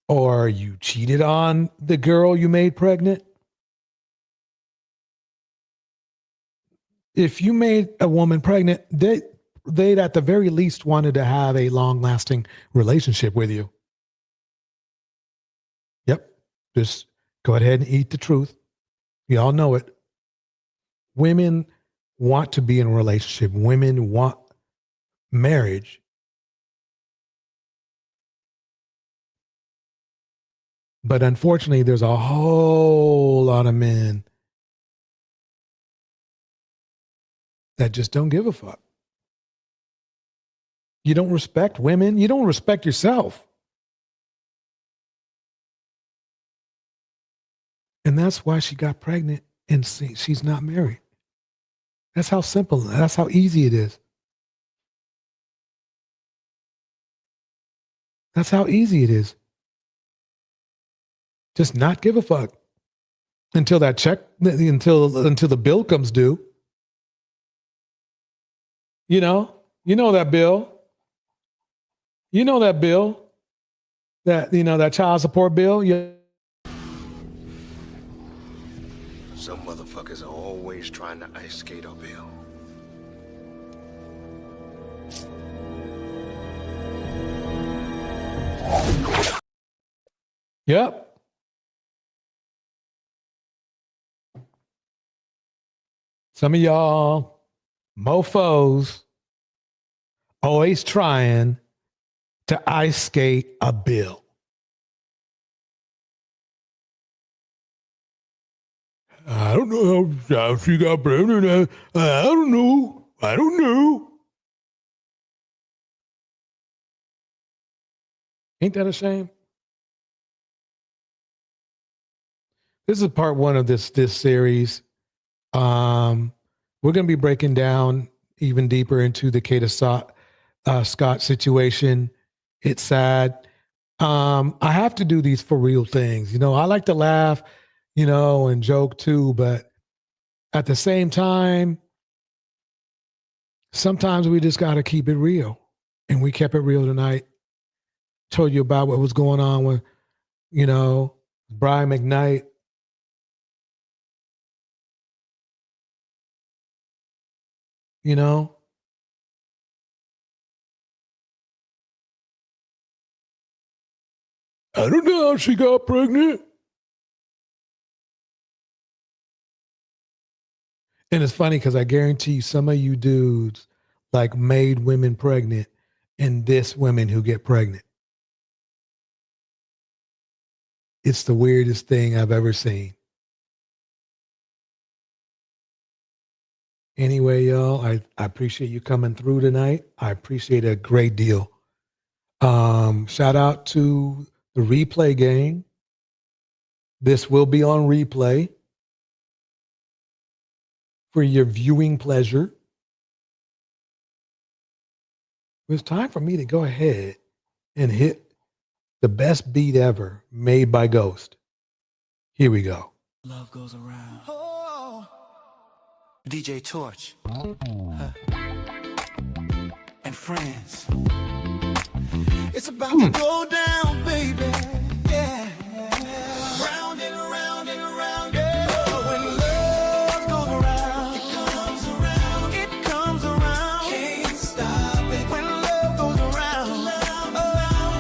or you cheated on the girl you made pregnant. If you made a woman pregnant, they'd at the very least wanted to have a long-lasting relationship with you. Yep. Just go ahead and eat the truth. We all know it. Women want to be in a relationship. Women want marriage. But unfortunately, there's a whole lot of men that just don't give a fuck. You don't respect women. You don't respect yourself. And that's why she got pregnant and she's not married. That's how simple, that's how easy it is. That's how easy it is. Just not give a fuck until that check, until the bill comes due. You know that bill. You know that bill. That child support bill. Yeah. Some motherfuckers are always trying to ice skate uphill. Yep. Some of y'all mofos always trying to ice skate a bill. I don't know how she got pregnant. I don't know. I don't know. Ain't that a shame? This is part one of this series. We're going to be breaking down even deeper into the Kata Scott situation. It's sad. I have to do these for real things. I like to laugh, and joke too, but at the same time, sometimes we just got to keep it real. And we kept it real tonight. Told you about what was going on with, Brian McKnight. I don't know how she got pregnant. And it's funny because I guarantee you some of you dudes made women pregnant and diss women who get pregnant. It's the weirdest thing I've ever seen. Anyway, y'all, I appreciate you coming through tonight. I appreciate it a great deal. Shout out to the replay gang. This will be on replay for your viewing pleasure. It's time for me to go ahead and hit the best beat ever made by Ghost. Here we go. Love goes around. Oh, DJ Torch. And friends. It's about to go down, baby. Yeah. Round and around and around. Yeah. Oh, when love goes around, it comes around. It comes around. Can't stop it. When love goes around,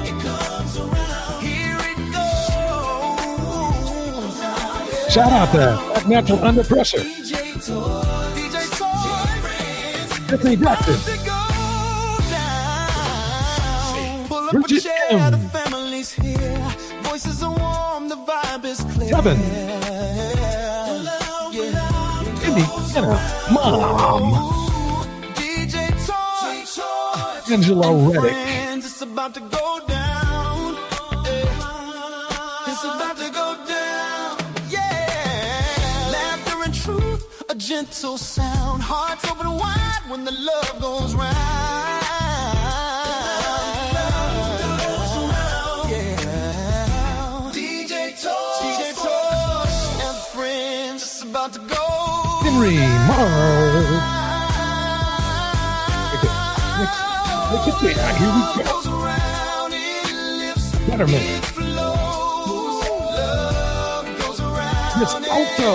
it comes around. Here it goes. Shout out to Black Natural Under Pressure. DJ Torch. Tiffany Jackson. Bridget M. Voices are warm, the vibe is clear. Kevin. Indy, Mom. DJ Torch. Angelo Reddick. It's about to go down. It's about to go down. Yeah. Laughter and truth, a gentle sound. Hearts open wide when the love goes round. About to go. Henry Morrow. Here we go. Letterman. Miss Alto.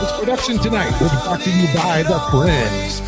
This production tonight was brought to you by The Friends.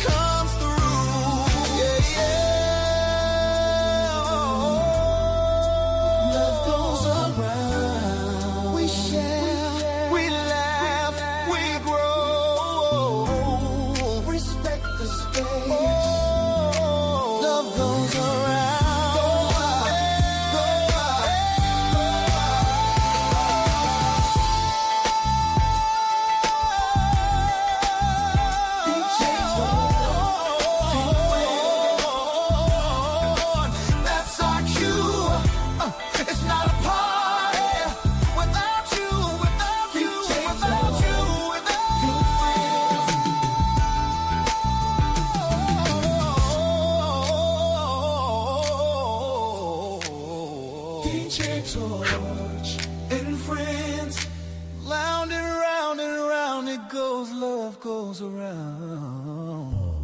goes around.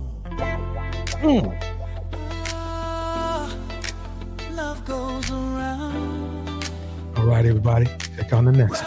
Love goes around. All right, everybody. Check on the next.